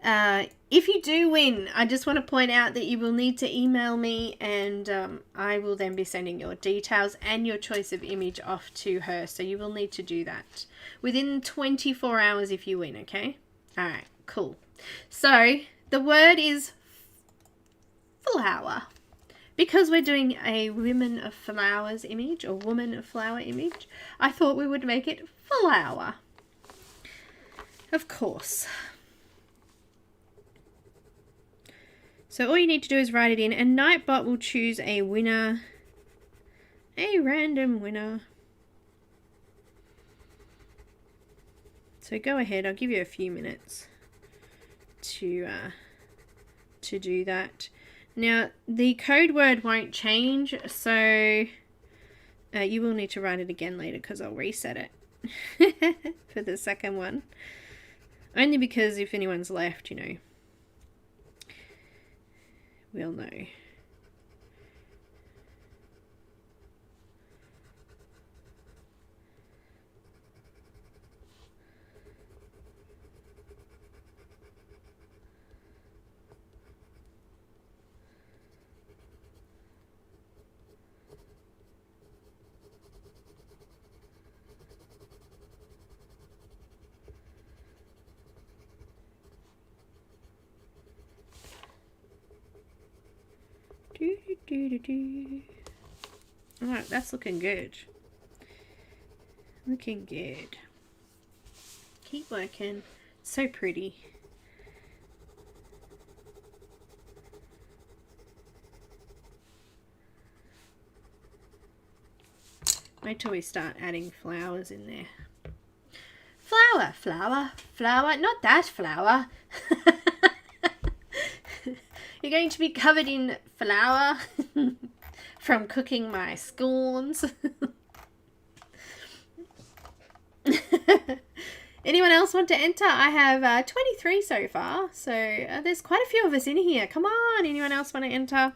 If you do win, I just want to point out that you will need to email me, and I will then be sending your details and your choice of image off to her. So you will need to do that within 24 hours if you win, okay? All right, cool. So the word is flower. Because we're doing a women of flowers image, or woman of flower image, I thought we would make it flower. Of course. So all you need to do is write it in, and Nightbot will choose a winner, a random winner. So go ahead, I'll give you a few minutes to do that. Now the code word won't change, so you will need to write it again later because I'll reset it for the second one. Only because if anyone's left, you know, we'll know. Alright, that's looking good. Looking good. Keep working. So pretty. Wait till we start adding flowers in there. Flower, flower, flower, not that flower. You're going to be covered in flour from cooking my scones. Anyone else want to enter? I have 23 so far, so there's quite a few of us in here. Come on, anyone else want to enter?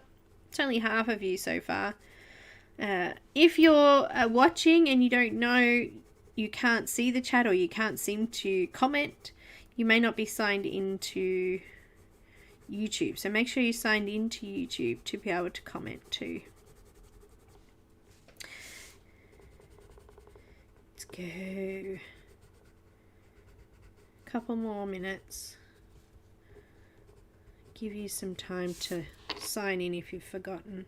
It's only half of you so far. If you're watching and you don't know, you can't see the chat or you can't seem to comment, you may not be signed into YouTube. So make sure you signed into YouTube to be able to comment too. Let's go. Couple more minutes. Give you some time to sign in if you've forgotten.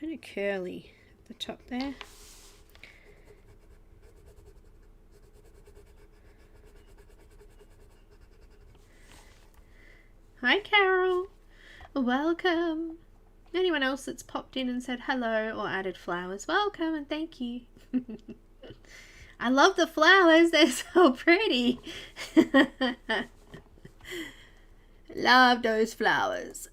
Kind of curly at the top there. Hi Carol, welcome. Anyone else that's popped in and said hello or added flowers, welcome and thank you. I love the flowers, they're so pretty. Love those flowers.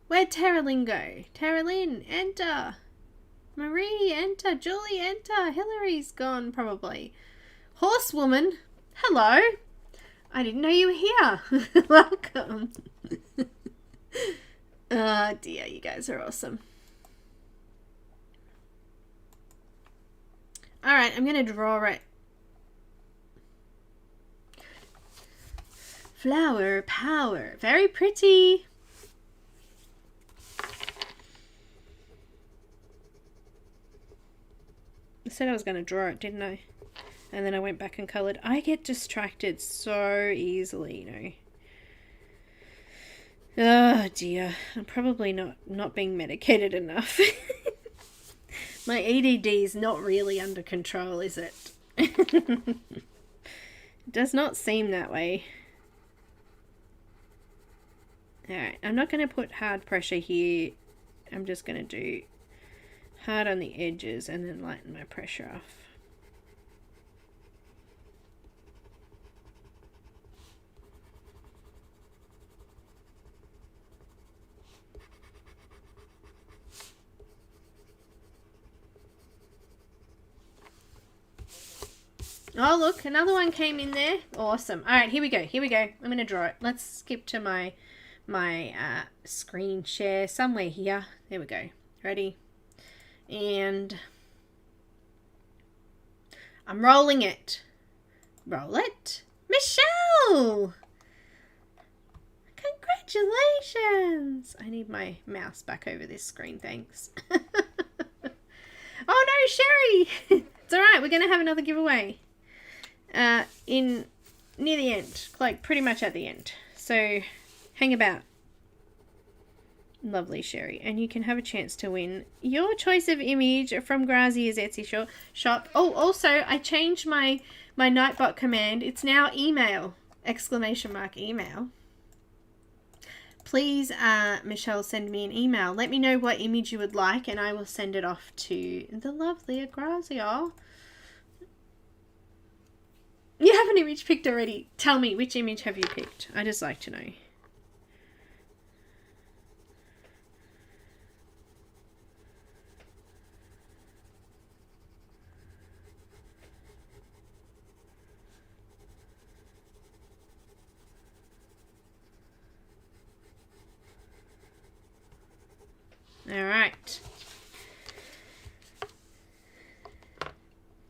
Where'd Terralyn go? Terralyn, enter. Marie, enter. Julie, enter. Hillary's gone, probably. Horsewoman, hello. I didn't know you were here. Welcome. Oh dear, you guys are awesome. Alright, I'm going to draw it. Flower power. Very pretty. I said I was going to draw it, didn't I? And then I went back and coloured. I get distracted so easily, you know. Oh dear. I'm probably not being medicated enough. My ADD is not really under control, is it? It does not seem that way. Alright, I'm not going to put hard pressure here. I'm just going to do hard on the edges and then lighten my pressure off. Oh, look, another one came in there. Awesome. All right, here we go. Here we go. I'm going to draw it. Let's skip to my screen share somewhere here. There we go. Ready? And I'm rolling it. Roll it. Michelle! Congratulations! I need my mouse back over this screen, thanks. Oh no, Sherry! It's alright, we're going to have another giveaway. Near the end, like pretty much at the end. So hang about. Lovely, Sherry. And you can have a chance to win your choice of image from Grazia's Etsy shop. Oh, also, I changed my Nightbot command. It's now email! ! Email. Please, Michelle, send me an email. Let me know what image you would like and I will send it off to the lovely Grazia. You have an image picked already. Tell me, which image have you picked? I just like to know. All right.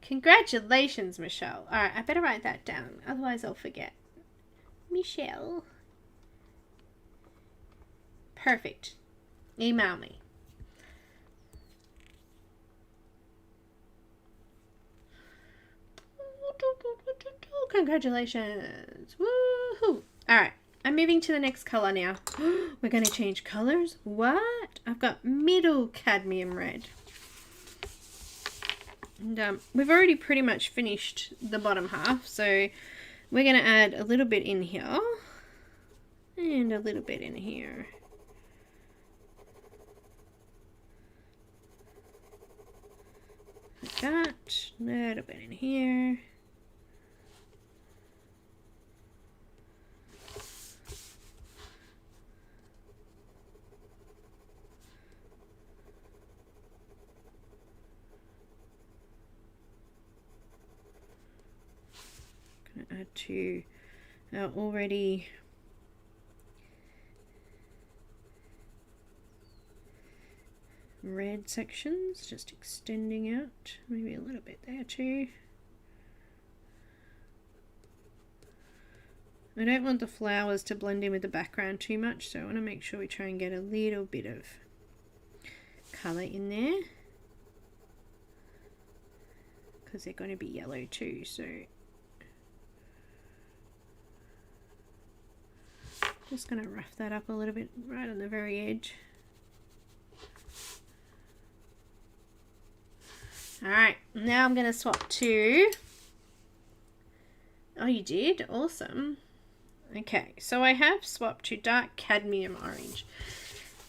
Congratulations, Michelle. All right, I better write that down. Otherwise, I'll forget. Michelle. Perfect. Email me. Congratulations. Woohoo. All right. I'm moving to the next color now. We're going to change colors. What? I've got middle cadmium red. And we've already pretty much finished the bottom half. So we're going to add a little bit in here. And a little bit in here. Like that. A little bit in here. Add to our already red sections, just extending out, maybe a little bit there too. I don't want the flowers to blend in with the background too much, so I want to make sure we try and get a little bit of colour in there because they're going to be yellow too, so just going to rough that up a little bit right on the very edge. Alright, now I'm going to swap to... Oh, you did? Awesome. Okay, so I have swapped to dark cadmium orange.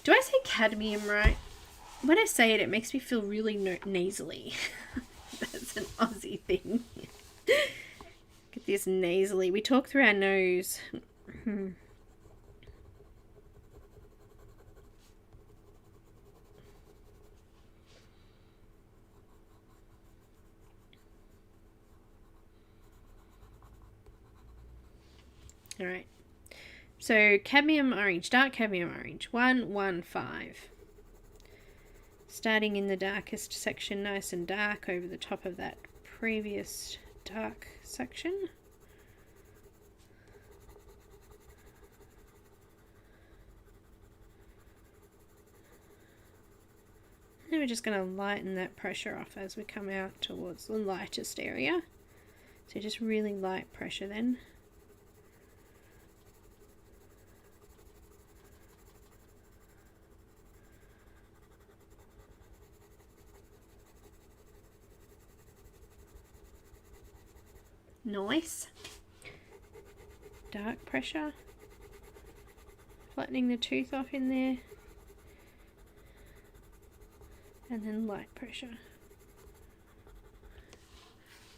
Do I say cadmium right? When I say it, it makes me feel really nasally. That's an Aussie thing. Get this nasally. We talk through our nose. All right, so cadmium orange, dark cadmium orange, 115. Starting in the darkest section, nice and dark over the top of that previous dark section. And we're just going to lighten that pressure off as we come out towards the lightest area. So just really light pressure then. Nice. Dark pressure. Flattening the tooth off in there. And then light pressure.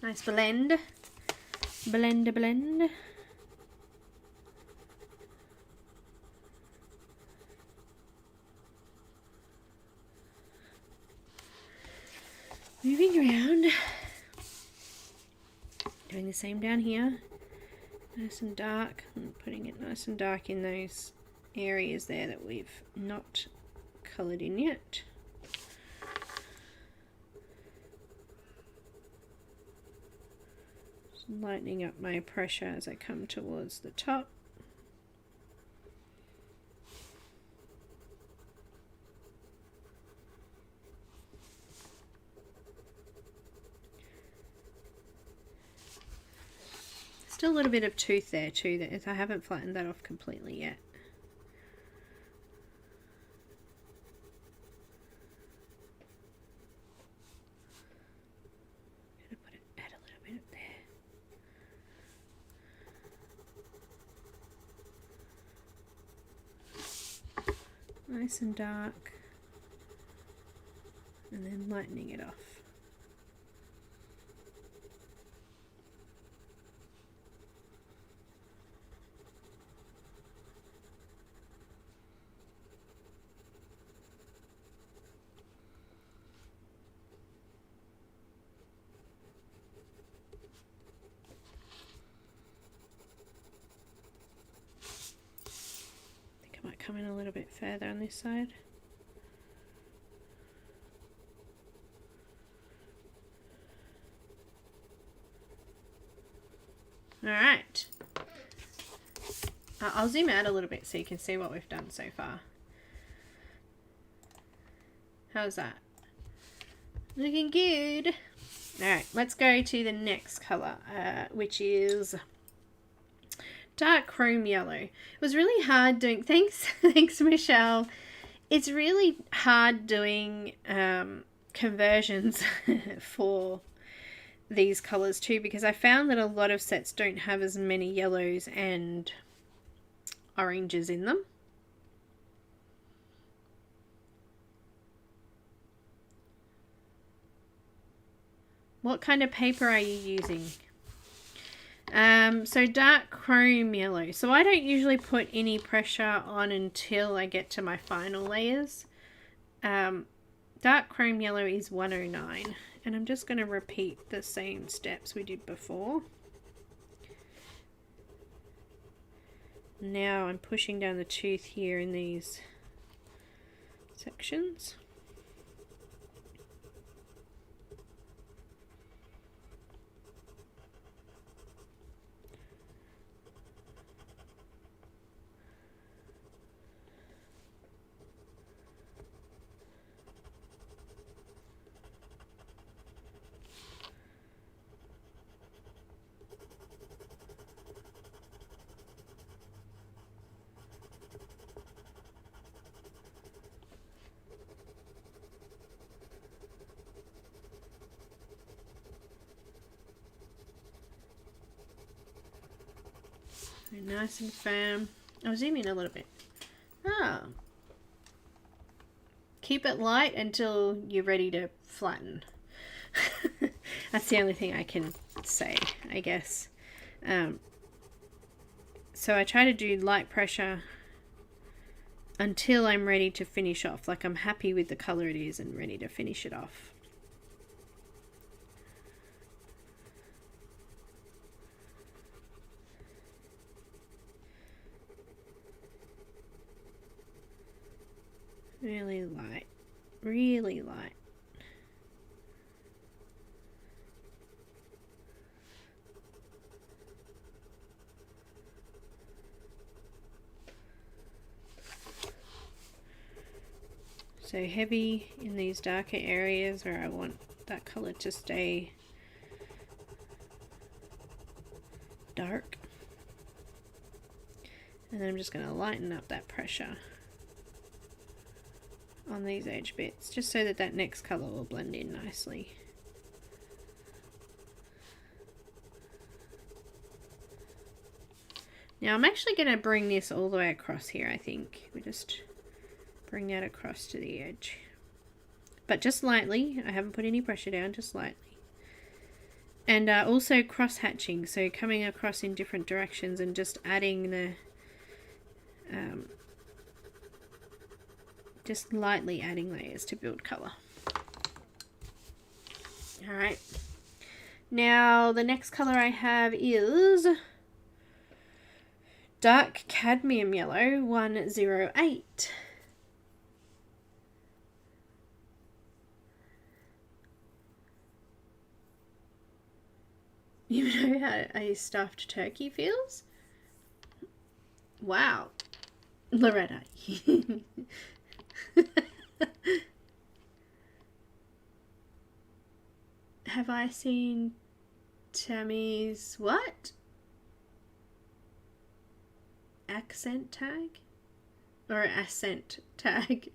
Nice blend. Blend, blend. Moving around. Doing the same down here. Nice and dark. I'm putting it nice and dark in those areas there that we've not coloured in yet. Just lightening up my pressure as I come towards the top. Still a little bit of tooth there too, that I haven't flattened that off completely yet. Add a little bit up there. Nice and dark. And then lightening it off. Come in a little bit further on this side. Alright. I'll zoom out a little bit so you can see what we've done so far. How's that? Looking good. Alright, let's go to the next colour, which is dark chrome yellow. It was really hard doing, thanks Michelle. It's really hard doing conversions for these colors too, because I found that a lot of sets don't have as many yellows and oranges in them. What kind of paper are you using? So dark chrome yellow. So I don't usually put any pressure on until I get to my final layers. Dark chrome yellow is 109, and I'm just going to repeat the same steps we did before. Now I'm pushing down the tooth here in these sections. Nice and firm. I'll zoom in a little bit. Keep it light until you're ready to flatten. That's the only thing I can say, I guess. So I try to do light pressure until I'm ready to finish off. Like I'm happy with the color it is and ready to finish it off. Really light, really light. So heavy in these darker areas where I want that color to stay dark. And then I'm just going to lighten up that pressure on these edge bits, just so that that next color will blend in nicely. Now I'm actually going to bring this all the way across here. I think we just bring that across to the edge, but just lightly. I haven't put any pressure down, just lightly. And also cross hatching, so coming across in different directions and just adding the just lightly adding layers to build color. Alright, Now the next colour I have is dark cadmium yellow 108. You know how a stuffed turkey feels? Wow. Loretta. Have I seen Tammy's what? Accent tag? Or accent tag?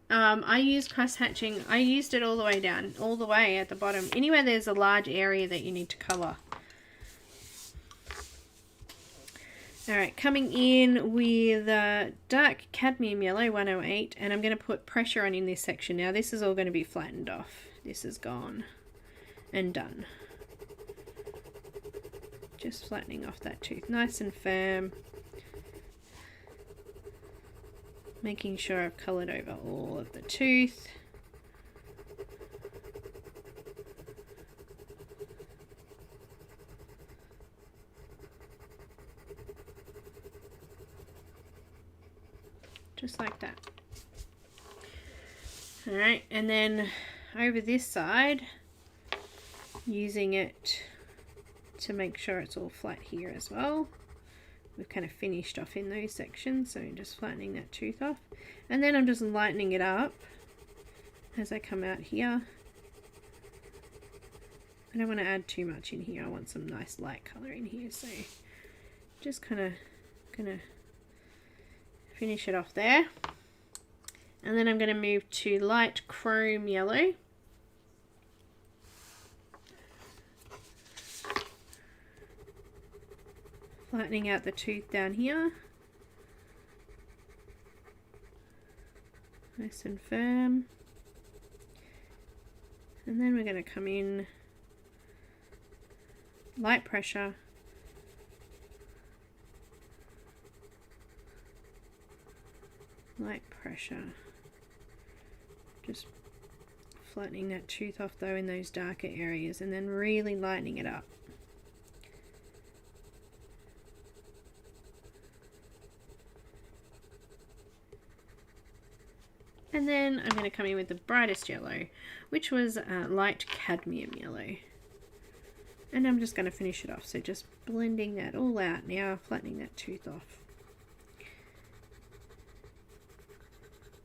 I used cross hatching. I used it all the way down, all the way at the bottom. Anywhere there's a large area that you need to colour. Alright, coming in with dark cadmium yellow 108, and I'm going to put pressure on in this section. Now this is all going to be flattened off. This is gone and done. Just flattening off that tooth nice and firm. Making sure I've coloured over all of the tooth. Just like that. Alright, and then over this side, using it to make sure it's all flat here as well. We've kind of finished off in those sections, so just flattening that tooth off. And then I'm just lightening it up as I come out here. I don't want to add too much in here. I want some nice light colour in here, so just kind of gonna finish it off there. And then I'm going to move to light chrome yellow. Flattening out the tooth down here. Nice and firm. And then we're going to come in light pressure. Light pressure. Just flattening that tooth off though in those darker areas, and then really lightening it up. And then I'm going to come in with the brightest yellow, which was light cadmium yellow. And I'm just going to finish it off. So just blending that all out now, flattening that tooth off.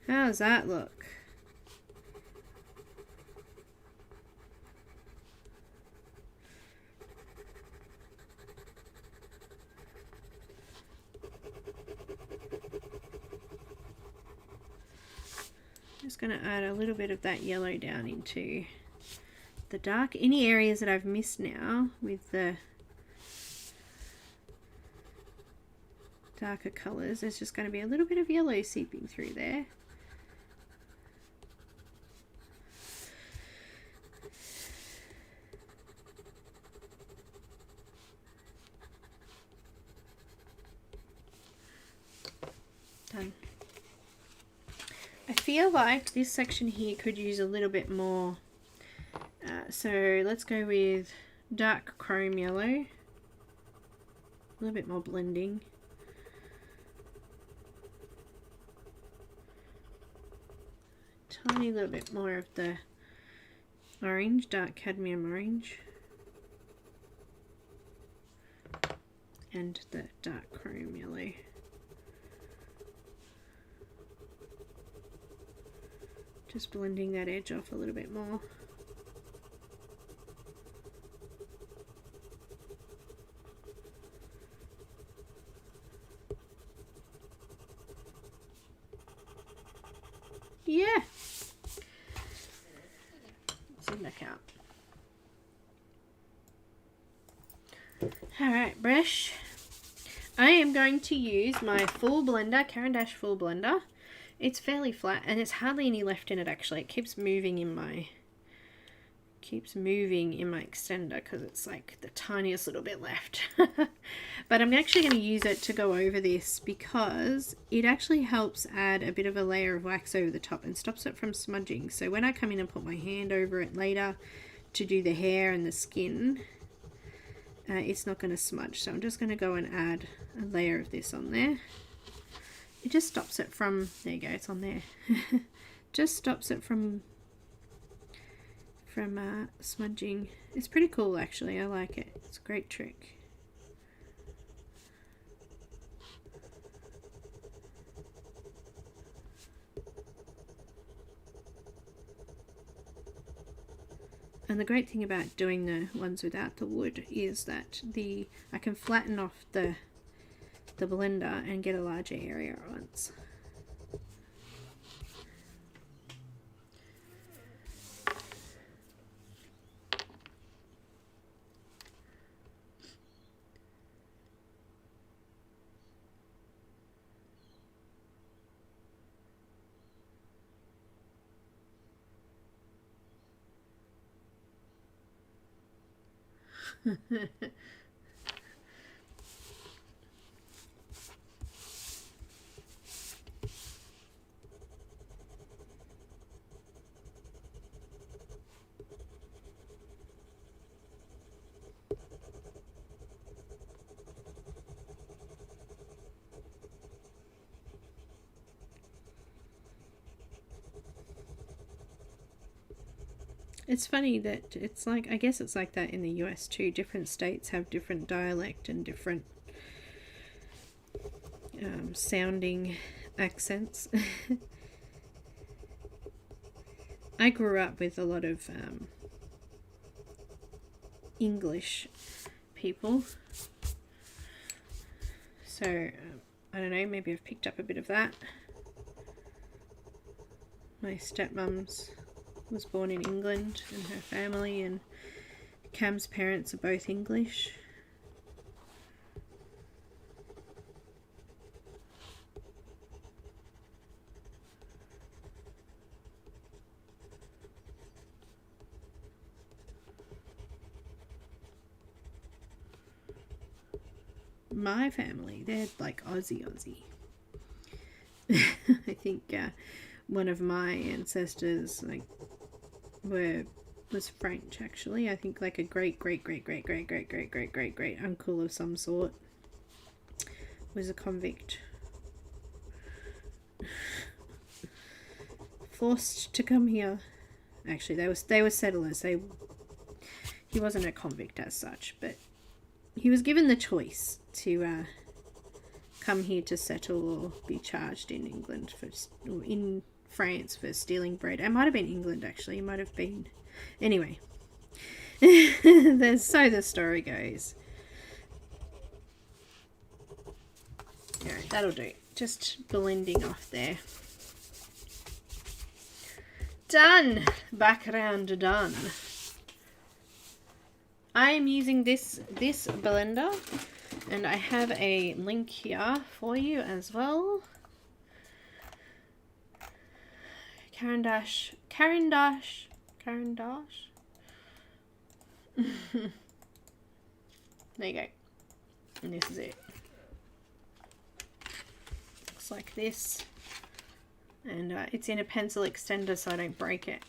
How's that look? Just going to add a little bit of that yellow down into the dark. Any areas that I've missed now with the darker colours, there's just going to be a little bit of yellow seeping through there. Done. I feel like this section here could use a little bit more, so let's go with dark chrome yellow, a little bit more blending. Tiny little bit more of the orange, dark cadmium orange, and the dark chrome yellow. Just blending that edge off a little bit more. Yeah. Zoom back out. Alright, brush. I am going to use my full blender, Caran full blender. It's fairly flat and there's hardly any left in it actually. It keeps moving in my keeps moving in my extender because it's like the tiniest little bit left. But I'm actually going to use it to go over this because it actually helps add a bit of a layer of wax over the top and stops it from smudging. So when I come in and put my hand over it later to do the hair and the skin, it's not going to smudge. So I'm just going to go and add a layer of this on there. It just stops it from, there you go, it's on there. Just stops it from smudging. It's pretty cool actually, I like it. It's a great trick. And the great thing about doing the ones without the wood is that I can flatten off the blender and get a larger area at once. It's funny that it's like, I guess it's like that in the US too. Different states have different dialect and different sounding accents. I grew up with a lot of English people, so I don't know, maybe I've picked up a bit of that. My stepmom's was born in England and her family, and Cam's parents are both English. My family, they're like Aussie. I think one of my ancestors was French actually. I think like a great uncle of some sort was a convict, forced to come here. Actually, they were settlers. He wasn't a convict as such, but he was given the choice to come here to settle or be charged in England or in France for stealing bread. It might have been England actually. It might have been. Anyway, so the story goes. Yeah, that'll do. Just blending off there. Done. Back around done. I am using this blender, and I have a link here for you as well. Caran d'Ache. There you go. And this is it. Looks like this. And it's in a pencil extender so I don't break it.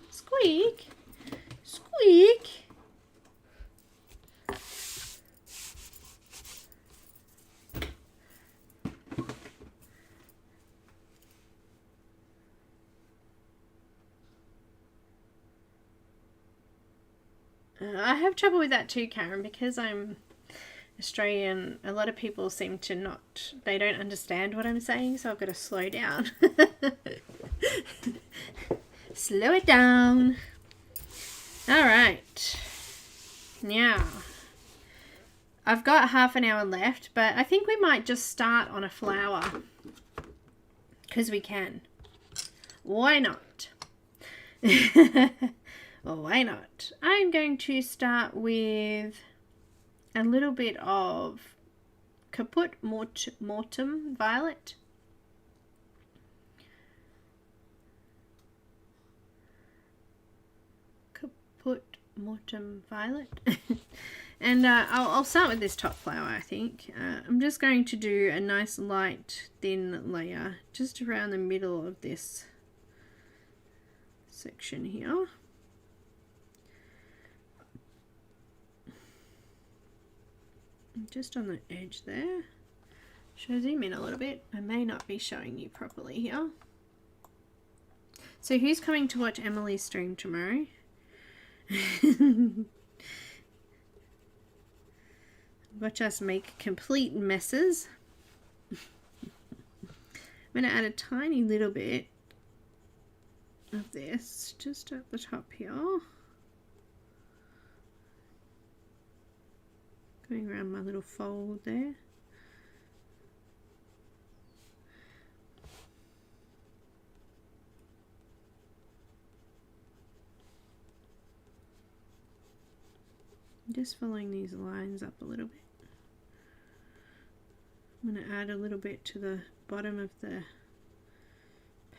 Squeak! Squeak! I have trouble with that too, Caran, because I'm Australian. A lot of people seem to they don't understand what I'm saying, so I've got to slow down. Slow it down. Alright. Now, I've got half an hour left, but I think we might just start on a flower. Because we can. Why not? Well, why not? I'm going to start with a little bit of Caput Mortem Violet. Mortem Violet. And I'll start with this top flower, I think. I'm just going to do a nice light thin layer just around the middle of this section here. Just on the edge there. Should I zoom in a little bit? I may not be showing you properly here. So who's coming to watch Emily's stream tomorrow? Watch us make complete messes. I'm going to add a tiny little bit of this just at the top here. Going around my little fold there. Just following these lines up a little bit. I'm going to add a little bit to the bottom of the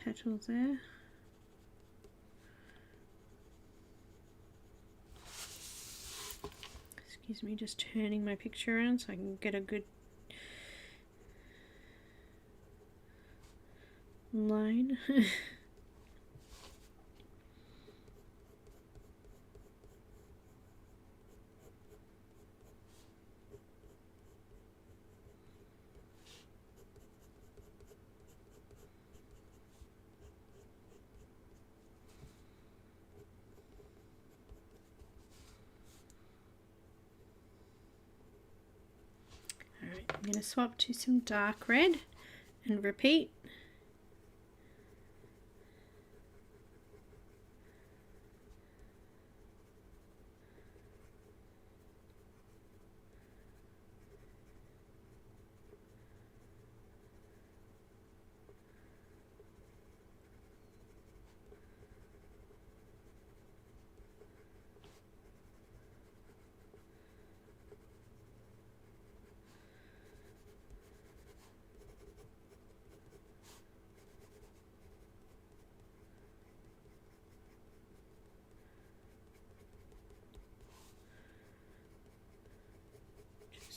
petals there. Excuse me, just turning my picture around so I can get a good line. I'm going to swap to some dark red and repeat.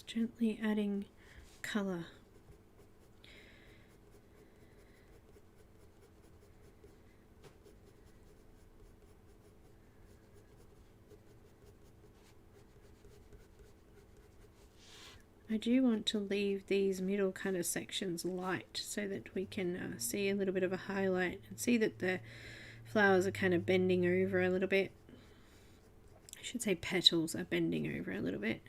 Gently adding colour. I do want to leave these middle kind of sections light so that we can see a little bit of a highlight and see that the flowers are kind of bending over a little bit. I should say petals are bending over a little bit.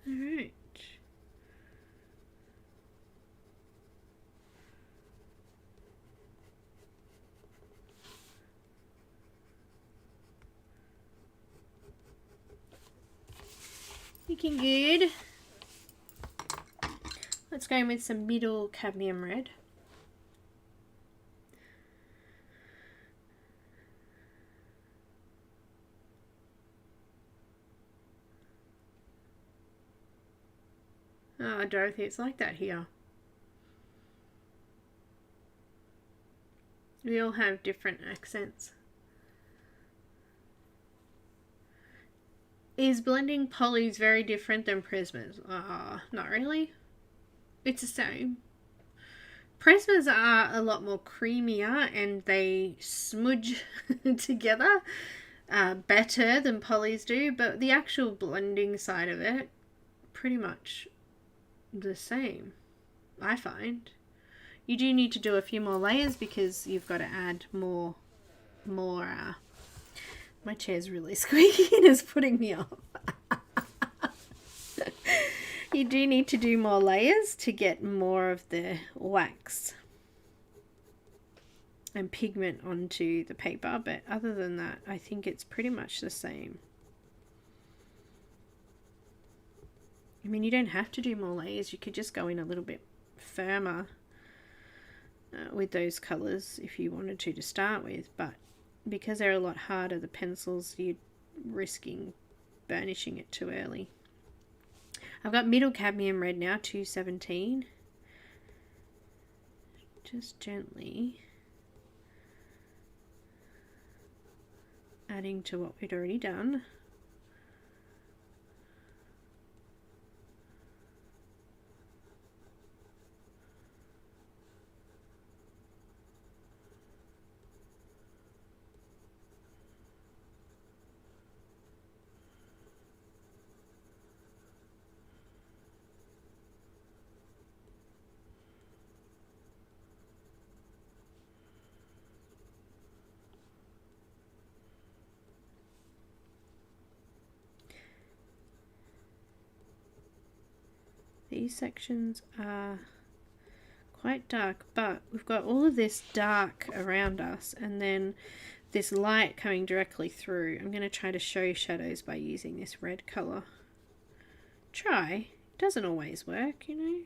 Alright. Looking good. Let's go in with some middle cadmium red. Oh, Dorothy, it's like that here. We all have different accents. Is blending polys very different than Prismas? Not really. It's the same. Prismas are a lot more creamier and they smudge together better than polys do, but the actual blending side of it, pretty much the same, I find. You do need to do a few more layers because you've got to add more my chair's really squeaky and it's putting me off. You do need to do more layers to get more of the wax. and pigment onto the paper, but other than that I think it's pretty much the same. I mean, you don't have to do more layers, you could just go in a little bit firmer with those colours if you wanted to start with, but because they're a lot harder, the pencils, you're risking burnishing it too early. I've got middle cadmium red now, 217. Just gently adding to what we'd already done. These sections are quite dark, but we've got all of this dark around us and then this light coming directly through. I'm going to try to show shadows by using this red colour. Try. It doesn't always work, you know.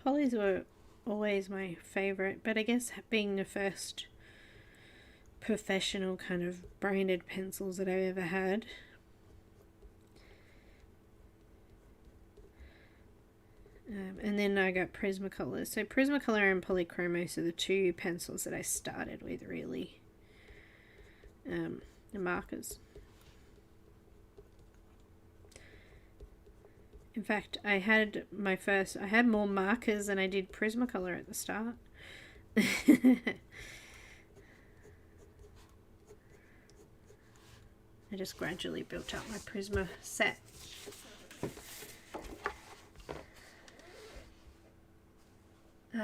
Polys were always my favourite, but I guess being the first professional kind of branded pencils that I've ever had, and then I got Prismacolor. So Prismacolor and POLYCHROMOS are the two pencils that I started with, really. The markers. In fact, I had more markers than I did Prismacolor at the start. I just gradually built up my Prisma set.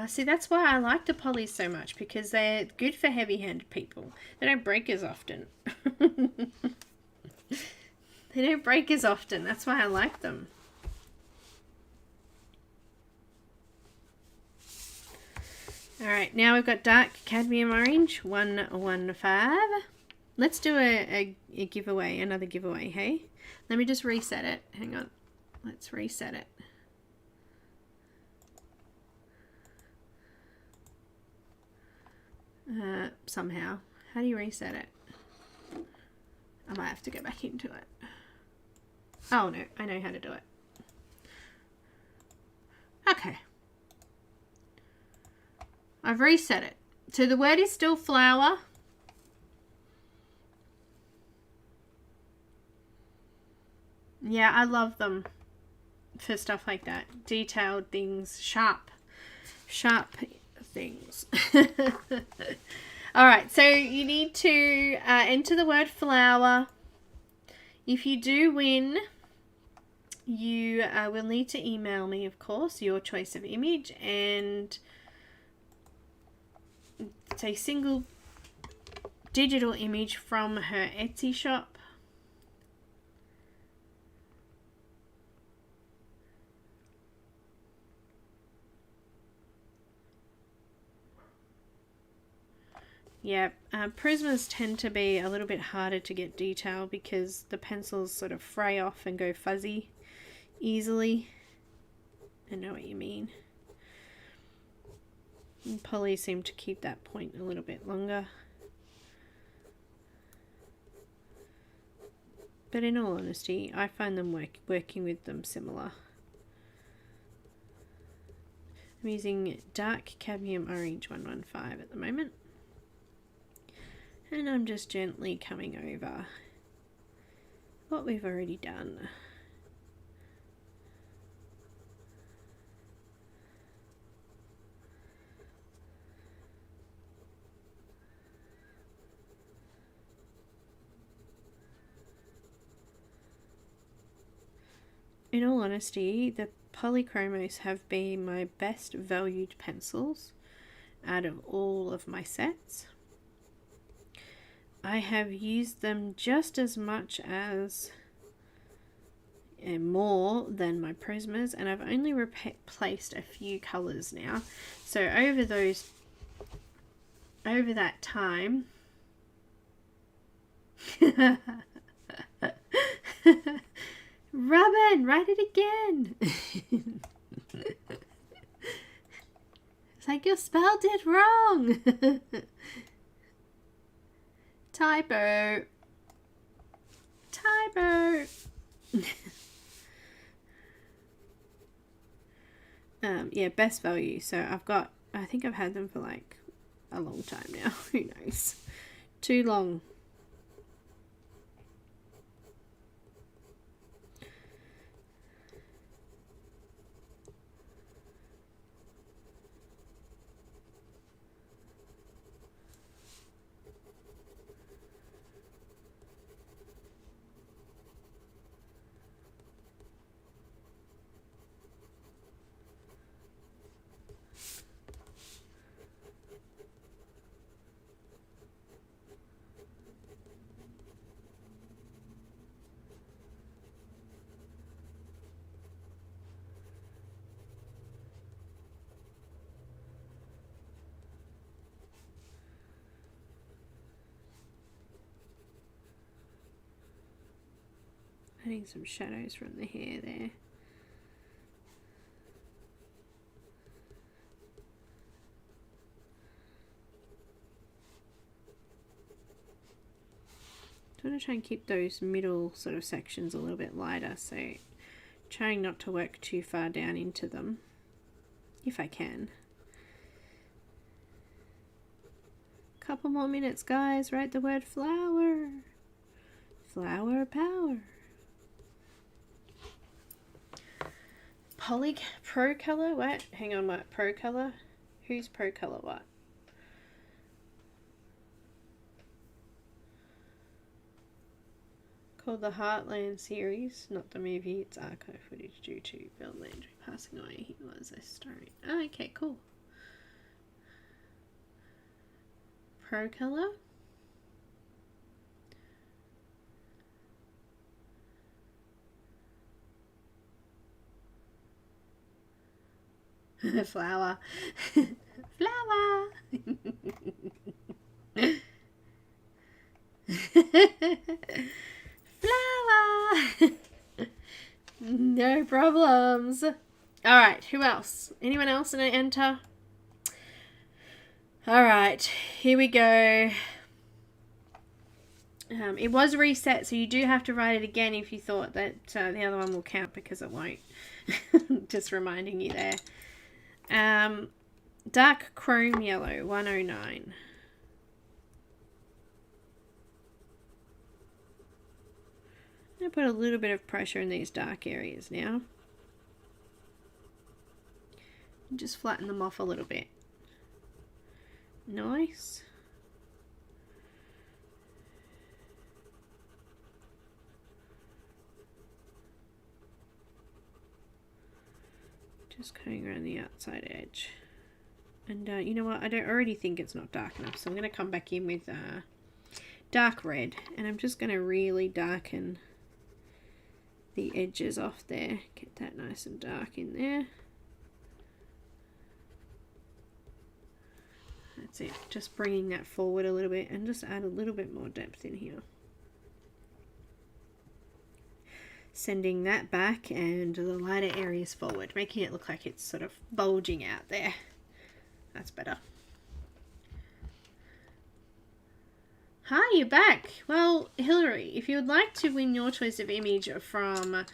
See, that's why I like the polys so much, because they're good for heavy-handed people. They don't break as often. They don't break as often. That's why I like them. Alright, now we've got dark cadmium orange, 115. Let's do a giveaway, another giveaway, hey? Let me just reset it. Hang on. Let's reset it. Somehow. How do you reset it? I might have to go back into it. Oh no, I know how to do it. Okay. I've reset it. So the word is still flower. Yeah, I love them for stuff like that. Detailed things, sharp things. Alright, so you need to enter the word flower. If you do win, you will need to email me, of course, your choice of image, and it's a single digital image from her Etsy shop. Yeah, Prismas tend to be a little bit harder to get detail because the pencils sort of fray off and go fuzzy easily. I know what you mean. And Poly seem to keep that point a little bit longer. But in all honesty, I find them working with them similar. I'm using dark cadmium orange 115 at the moment. And I'm just gently coming over what we've already done. in all honesty, the Polychromos have been my best valued pencils out of all of my sets. I have used them just as much as more than my Prismas, and I've only replaced a few colours now. So over that time Robin, write it again. It's like you spelled it wrong. Typo. Yeah, best value. So I think I've had them for like a long time now. Who knows? Too long. Adding some shadows from the hair there. I want to try and keep those middle sort of sections a little bit lighter, so trying not to work too far down into them, if I can. Couple more minutes, guys. Write the word flower. Flower power. Pro color? What? Hang on, what? Pro color? Who's pro color what? Called the Heartland series, not the movie. It's archive footage due to Bill Landry passing away. He was a story. Oh, okay, cool. Pro color. Flower. Flower. Flower. No problems. Alright, who else? Anyone else in an enter? Alright, here we go. It was reset, so you do have to write it again if you thought that the other one will count, because it won't. Just reminding you there. Dark chrome yellow, 109. I'm going to put a little bit of pressure in these dark areas now. And just flatten them off a little bit. Nice. Just going around the outside edge. And you know what? I don't already think it's not dark enough, so I'm going to come back in with dark red, and I'm just going to really darken the edges off there. Get that nice and dark in there. That's it. Just bringing that forward a little bit and just add a little bit more depth in here. Sending that back and the lighter areas forward, making it look like it's sort of bulging out there. That's better. Hi, you're back. Well, Hillary, if you would like to win your choice of image from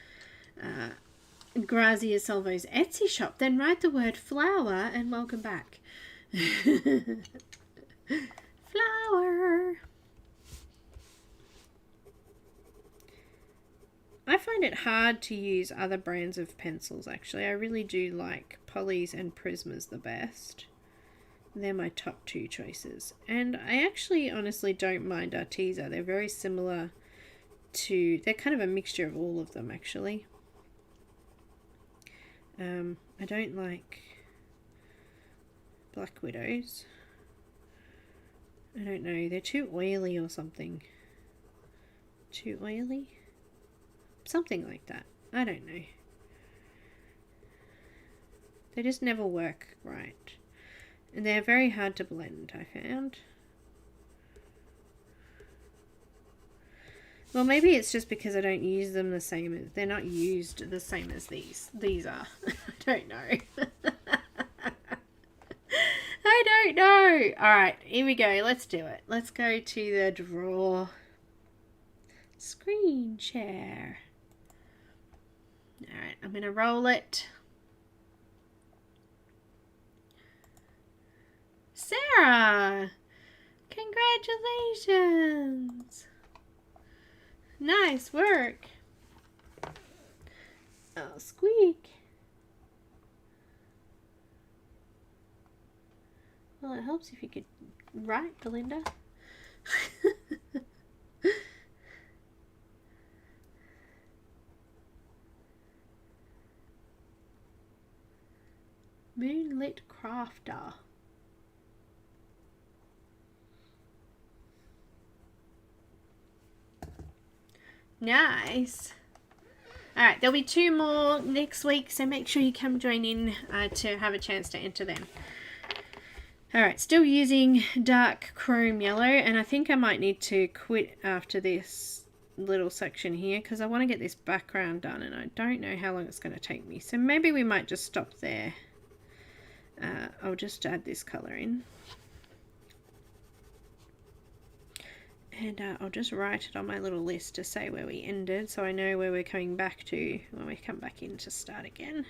Grazia Salvo's Etsy shop, then write the word flower and welcome back. Flower. I find it hard to use other brands of pencils, actually. I really do like Polys and Prismas the best. They're my top two choices. And I actually honestly don't mind Arteza. They're very similar to... They're kind of a mixture of all of them, actually. I don't like Black Widows. I don't know, they're too oily or something. Too oily? Something like that. I don't know. They just never work right. And they're very hard to blend, I found. Well, maybe it's just because I don't use them the same as... They're not used the same as these. These are. I don't know. I don't know. Alright, here we go. Let's do it. Let's go to the draw. Screen share. Alright, I'm going to roll it. Sarah! Congratulations! Nice work. Oh, squeak. Well, it helps if you could write, Belinda. Moonlit Crafter. Nice. Alright, there'll be 2 more next week, so make sure you come join in to have a chance to enter them. Alright, still using dark chrome yellow, and I think I might need to quit after this little section here because I want to get this background done and I don't know how long it's going to take me. So maybe we might just stop there. I'll just add this colour in. And I'll just write it on my little list to say where we ended so I know where we're coming back to when we come back in to start again.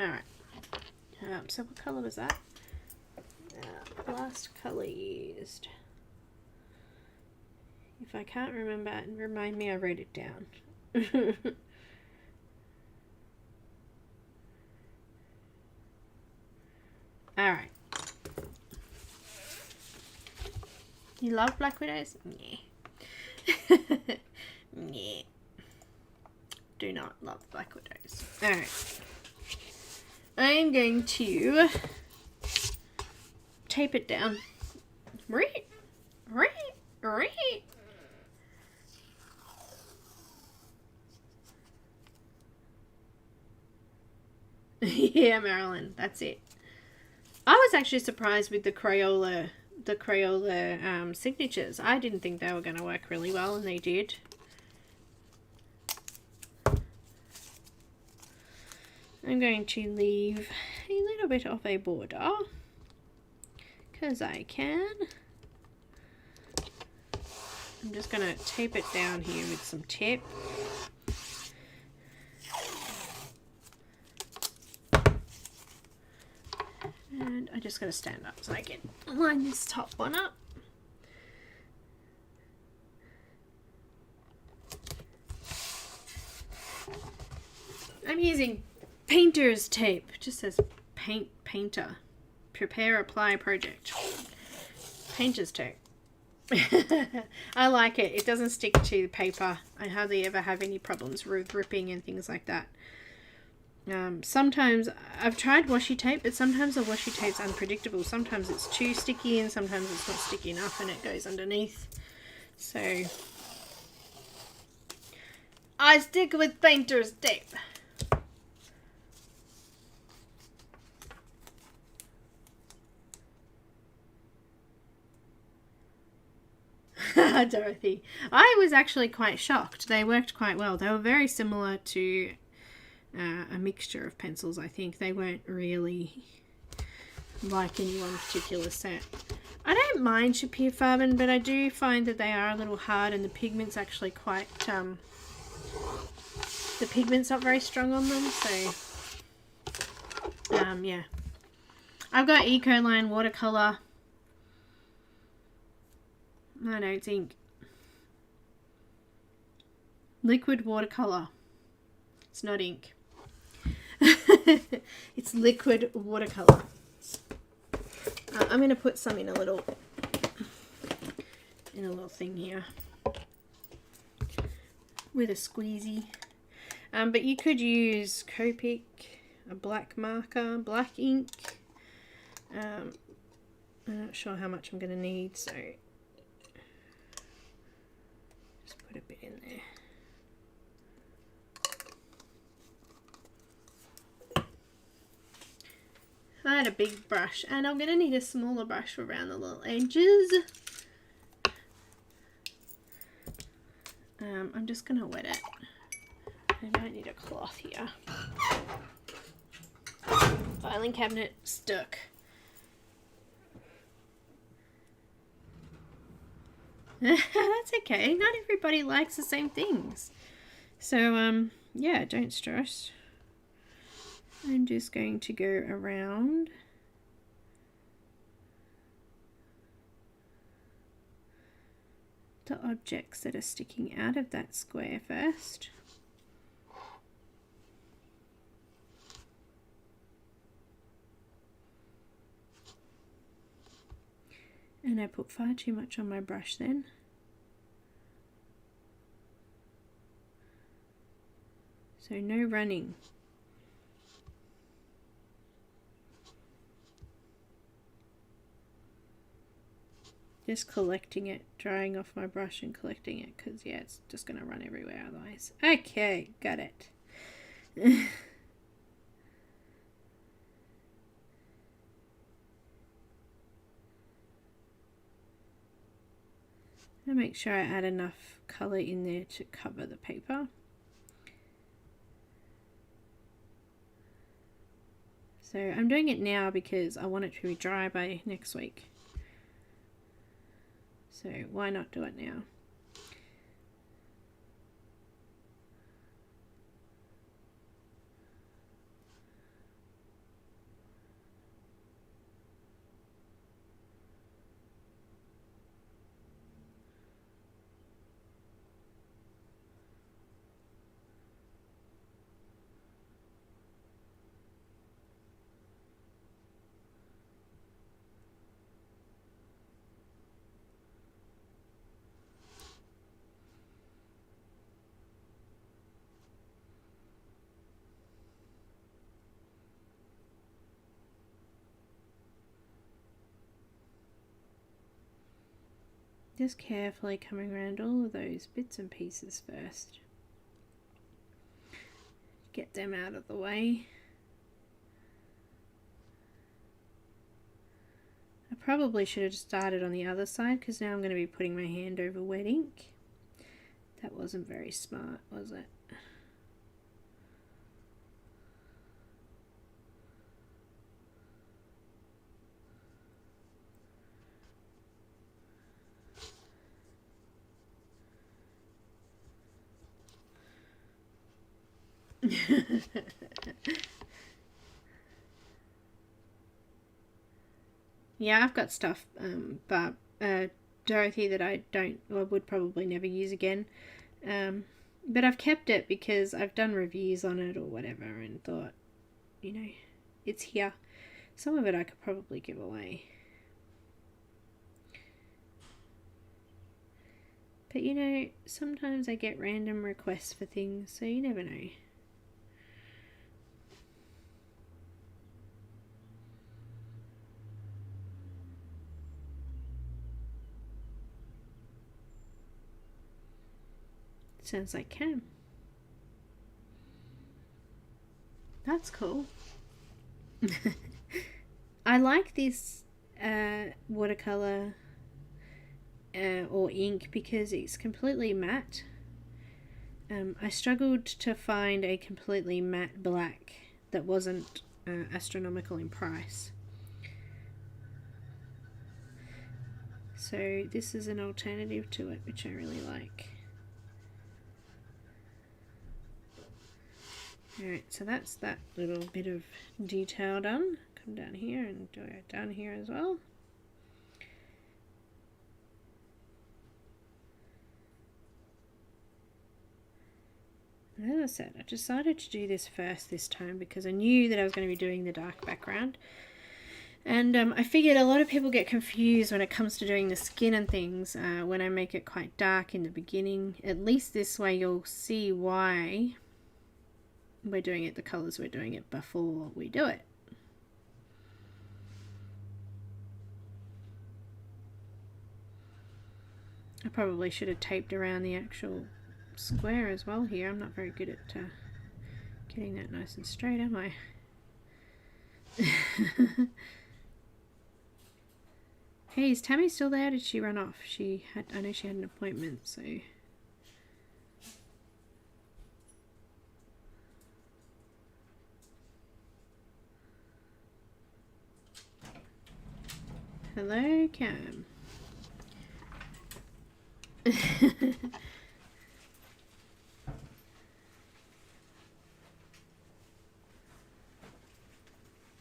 Alright, so what colour was that? Last colour used. If I can't remember, remind me I wrote it down. Alright. You love Black Widows? Yeah. Yeah. Do not love Black Widows. Alright. I'm going to tape it down. Yeah, Marilyn, that's it. I was actually surprised with the Crayola signatures. I didn't think they were going to work really well, and they did. I'm going to leave a little bit of a border because I can. I'm just going to tape it down here with some tip. And I'm just going to stand up so I can line this top one up. I'm using painter's tape. It just says painter. Prepare, apply, project. Painter's tape. I like it. It doesn't stick to the paper. I hardly ever have any problems with ripping and things like that. Sometimes I've tried washi tape, but sometimes the washi tape's unpredictable. Sometimes it's too sticky and sometimes it's not sticky enough and it goes underneath. So I stick with painter's tape. Dorothy. I was actually quite shocked. They worked quite well. They were very similar to a mixture of pencils, I think. They weren't really like any one particular set. I don't mind Sapphire-Farben, but I do find that they are a little hard, and the pigment's actually quite, the pigment's not very strong on them, so, yeah. I've got Ecoline watercolour. I don't think. Liquid watercolour. It's not ink. It's liquid watercolour. I'm going to put some in a little thing here with a squeezy. But you could use Copic, a black marker, black ink. I'm not sure how much I'm going to need, so just put a bit in there. I had a big brush, and I'm going to need a smaller brush around the little edges. I'm just going to wet it. I don't need a cloth here. Filing cabinet stuck. That's okay. Not everybody likes the same things. So, yeah, don't stress. I'm just going to go around the objects that are sticking out of that square first. And I put far too much on my brush then. So no running. Just collecting it, drying off my brush and collecting it, because yeah, it's just going to run everywhere otherwise. Okay, got it. I'll make sure I add enough colour in there to cover the paper. So I'm doing it now because I want it to be dry by next week. So why not do it now? Just carefully coming around all of those bits and pieces first. Get them out of the way. I probably should have started on the other side, because now I'm going to be putting my hand over wet ink. That wasn't very smart, was it? Yeah, I've got stuff, but Dorothy, that I don't, or would probably never use again. But I've kept it because I've done reviews on it or whatever, and thought, you know, it's here. Some of it I could probably give away. But you know, sometimes I get random requests for things, so you never know. Sounds like Cam. That's cool. I like this watercolor or ink because it's completely matte. I struggled to find a completely matte black that wasn't astronomical in price. So this is an alternative to it, which I really like. Alright, so that's that little bit of detail done. Come down here and do it down here as well. As I said, I decided to do this first this time because I knew that I was going to be doing the dark background. And I figured a lot of people get confused when it comes to doing the skin and things when I make it quite dark in the beginning. At least this way you'll see why we're doing it the colours we're doing it before we do it. I probably should have taped around the actual square as well here. I'm not very good at getting that nice and straight, am I? Hey, is Tammy still there? Did she run off? I know she had an appointment, so. Hello, Cam.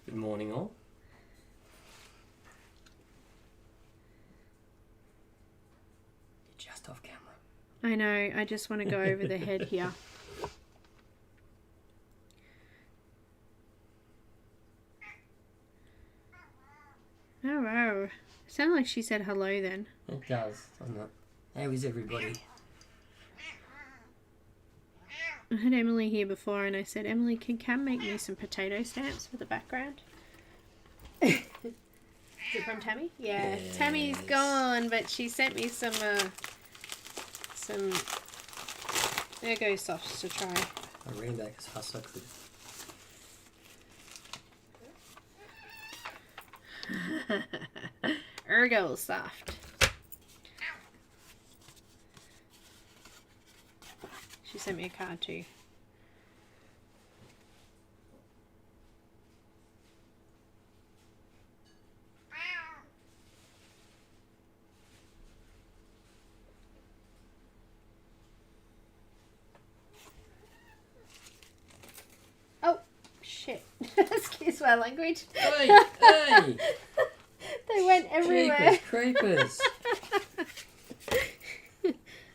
Good morning, all. You're just off camera. I know, I just want to go over the head here. Oh wow. Sounded like she said hello then. It does, doesn't it? How is everybody? I had Emily here before and I said, Emily, can Cam make me some potato stamps for the background? Is it from Tammy? Yeah, yes. Tammy's gone, but she sent me some Ergo Softs to try. I ran back as fast as I could. Ergo Soft. She sent me a card too. Oh, shit. Excuse my language. Hey, hey! They went everywhere. Creepers.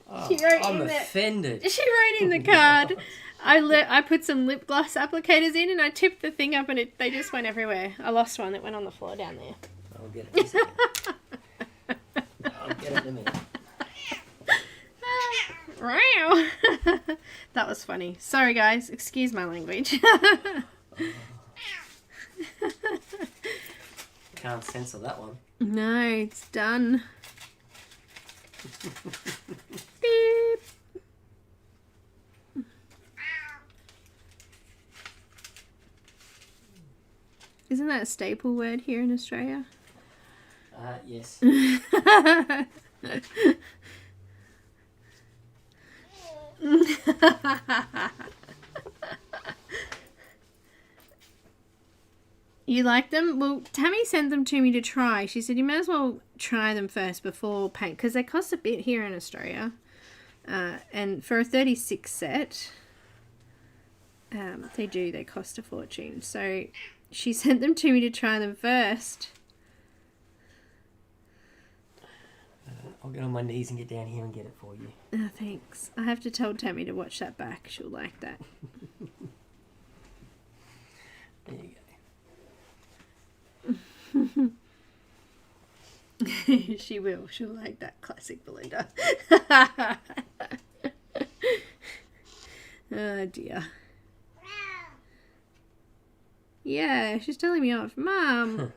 Oh, I'm offended. She wrote in the card. I put some lip gloss applicators in and I tipped the thing up and they just went everywhere. I lost one. It went on the floor down there. I'll get it in a second. I'll get it in a minute. That was funny. Sorry guys, excuse my language. Can't censor that one. No, it's done. Beep. Isn't that a staple word here in Australia? Yes. You like them? Well, Tammy sent them to me to try. She said you may as well try them first before paint because they cost a bit here in Australia. And for a 36 set, they cost a fortune. So she sent them to me to try them first. I'll get on my knees and get down here and get it for you. Oh, thanks. I have to tell Tammy to watch that back. She'll like that. There you go. She will. She'll like that classic Belinda. Oh dear. Yeah, she's telling me off. Mum.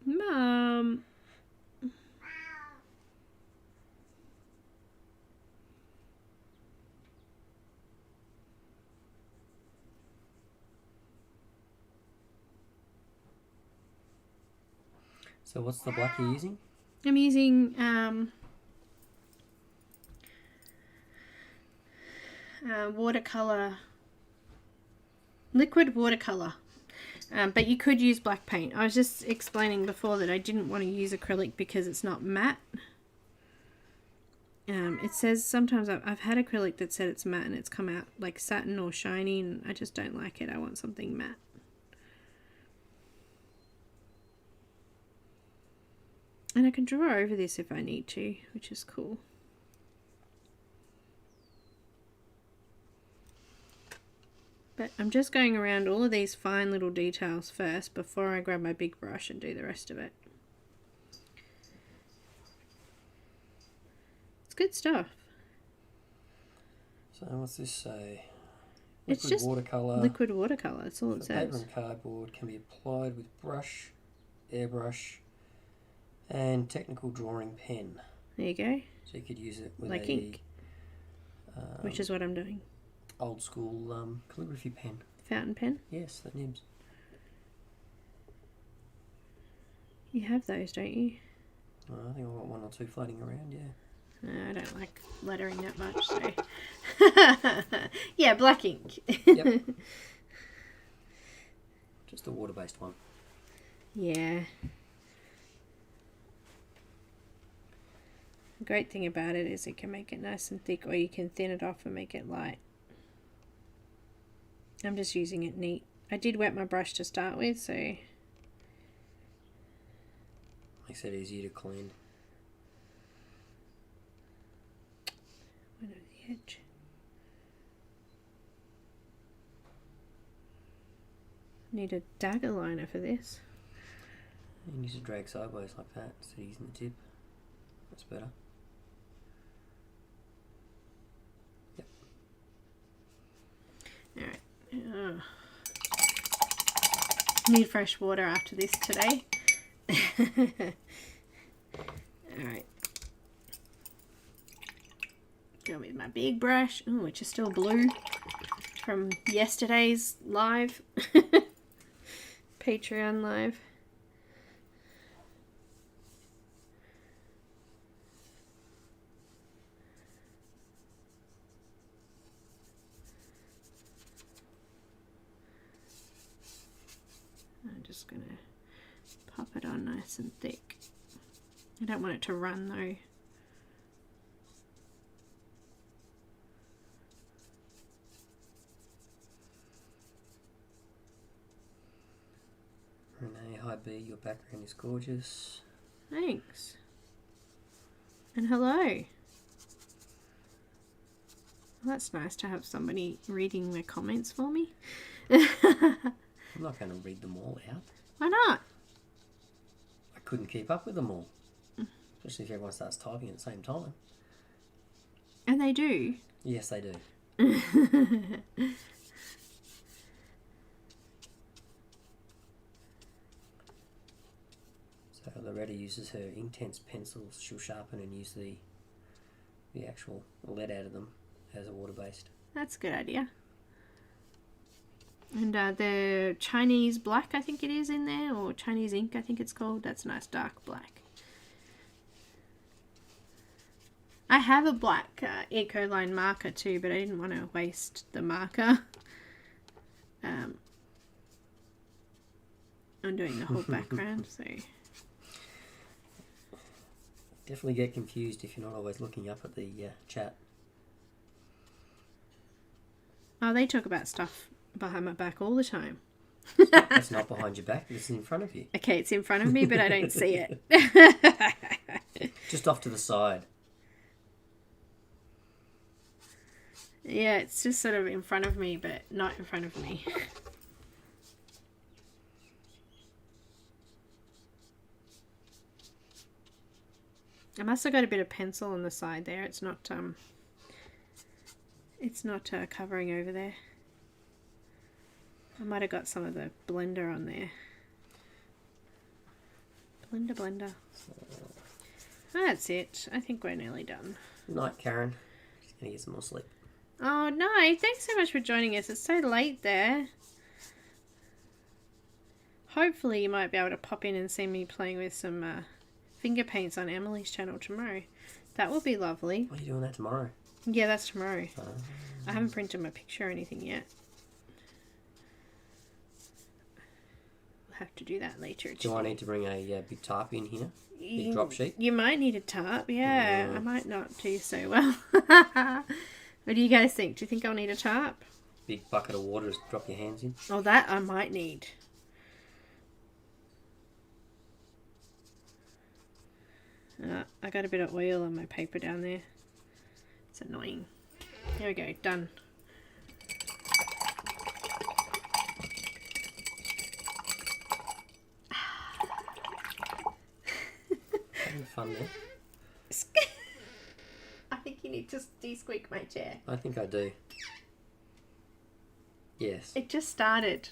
Mum. So what's the black you're using? I'm using watercolor, liquid watercolor. But you could use black paint. I was just explaining before that I didn't want to use acrylic because it's not matte. It says sometimes I've had acrylic that said it's matte and it's come out like satin or shiny, and I just don't like it. I want something matte. And I can draw over this if I need to, which is cool. But I'm just going around all of these fine little details first before I grab my big brush and do the rest of it. It's good stuff. So what's this say? It's just watercolor. Liquid watercolor, that's all it says. Paper and cardboard can be applied with brush, airbrush, and technical drawing pen. There you go. So you could use it with like ink, which is what I'm doing. Old school calligraphy pen. Fountain pen? Yes, the nibs. You have those, don't you? I think I've got one or two floating around, yeah. I don't like lettering that much, so... yeah, black ink. Yep. Just a water-based one. Yeah. The great thing about it is you can make it nice and thick, or you can thin it off and make it light. I'm just using it neat. I did wet my brush to start with, so... Makes it easier to clean. Went over the edge. Need a dagger liner for this. You need to drag sideways like that instead of using the tip. That's better. Yep. Alright. Need fresh water after this today. Alright. Go with my big brush, which is still blue from yesterday's live. Patreon live. I'm just going to pop it on nice and thick. I don't want it to run though. Renee, hi B, your background is gorgeous. Thanks. And hello. Well, that's nice to have somebody reading the comments for me. I'm not going to read them all out. Why not? I couldn't keep up with them all. Especially if everyone starts typing at the same time. And they do. Yes, they do. So Loretta uses her Intense pencils. She'll sharpen and use the actual lead out of them as a water-based. That's a good idea. And the Chinese black, I think it is in there, or Chinese ink, I think it's called. That's nice dark black. I have a black Ecoline marker too, but I didn't want to waste the marker. I'm doing the whole background, so... Definitely get confused if you're not always looking up at the chat. Oh, they talk about stuff behind my back all the time. That's not behind your back, it's in front of you. Okay, it's in front of me, but I don't see it. Just off to the side. Yeah, it's just sort of in front of me, but not in front of me. I must have got a bit of pencil on the side there. It's not covering over there. I might have got some of the blender on there. Blender. That's it. I think we're nearly done. Good night, Caran. Just gonna get some more sleep. Oh no, thanks so much for joining us. It's so late there. Hopefully you might be able to pop in and see me playing with some finger paints on Emily's channel tomorrow. That will be lovely. What are you doing that tomorrow? Yeah, that's tomorrow. I haven't printed my picture or anything yet. We'll have to do that later. Do I need to bring a big tarp in here? Big drop sheet? You might need a tarp, yeah. I might not do so well. What do you guys think? Do you think I'll need a tarp? Big bucket of water to drop your hands in? Oh, that I might need. I got a bit of oil on my paper down there. It's annoying. There we go, done. Having fun there. I think you need to de-squeak my chair. I think I do. Yes. It just started.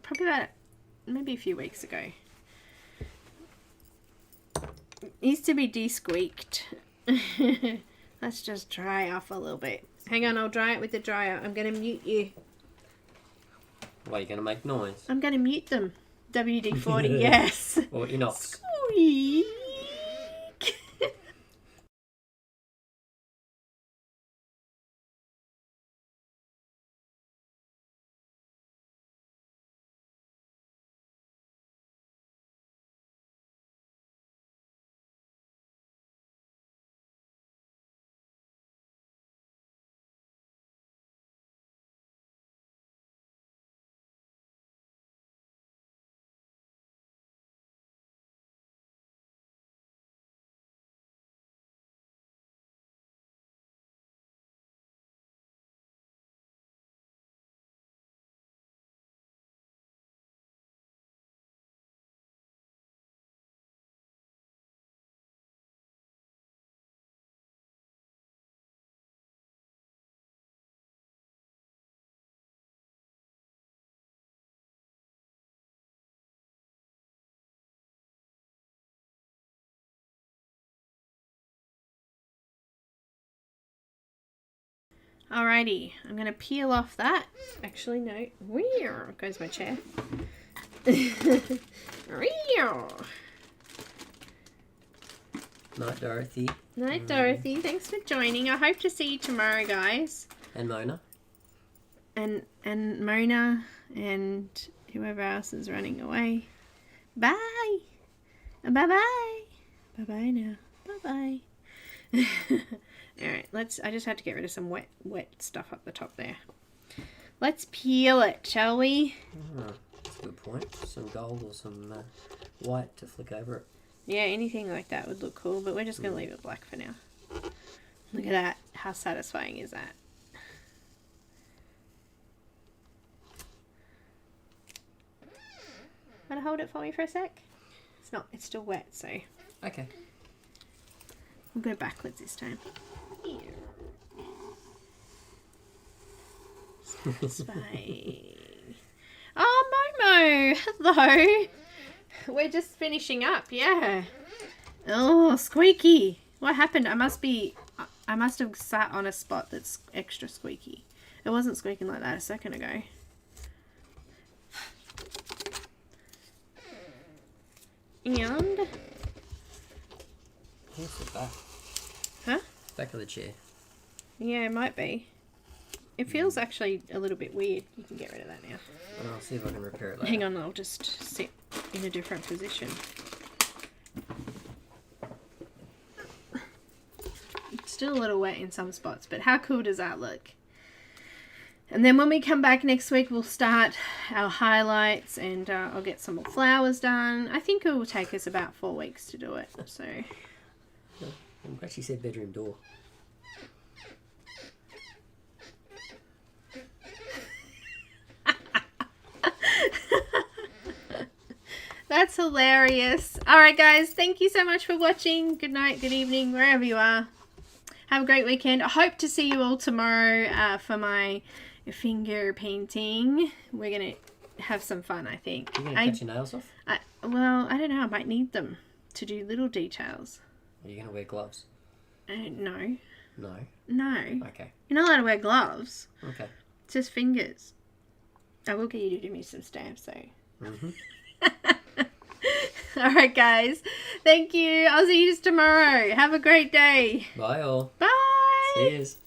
Probably about maybe a few weeks ago. It needs to be de-squeaked. Let's just dry off a little bit. Hang on, I'll dry it with the dryer. I'm going to mute you. Why, are you going to make noise? I'm going to mute them. WD-40, yes. Or inox. Squeak. Alrighty, I'm going to peel off that. Actually, no. Where goes my chair? Night, Dorothy. Night, Dorothy. Thanks for joining. I hope to see you tomorrow, guys. And Mona. And Mona and whoever else is running away. Bye. Bye-bye. Bye-bye now. Bye-bye. Alright, I just had to get rid of some wet stuff up the top there. Let's peel it, shall we? That's a good point. Some gold or some white to flick over it. Yeah, anything like that would look cool, but we're just going to leave it black for now. Look at that. How satisfying is that? Want to hold it for me for a sec? It's still wet, so. Okay. We'll go backwards this time. Satisfying. Oh, Momo! Hello! We're just finishing up, yeah. Oh, squeaky. What happened? I must have sat on a spot that's extra squeaky. It wasn't squeaking like that a second ago. And... Here's the back. Huh? Back of the chair. Yeah, it might be. It feels actually a little bit weird. You can get rid of that now. I'll see if I can repair it later. Hang on, I'll just sit in a different position. It's still a little wet in some spots, but how cool does that look? And then when we come back next week, we'll start our highlights and I'll get some more flowers done. I think it will take us about 4 weeks to do it. So, I'm glad she said bedroom door. that's hilarious. Alright guys, thank you so much for watching. Good night, good evening, wherever you are. Have a great weekend. I hope to see you all tomorrow for my finger painting. We're going to have some fun, I think. You're going to cut your nails off? Well, I don't know. I might need them to do little details. Are you going to wear gloves? No. No? No. Okay. You're not allowed to wear gloves. Okay. It's just fingers. I will get you to do me some stamps, though. Mm-hmm. Alright guys, Thank you. I'll see you tomorrow. Have a great day. Bye all. Bye. Cheers.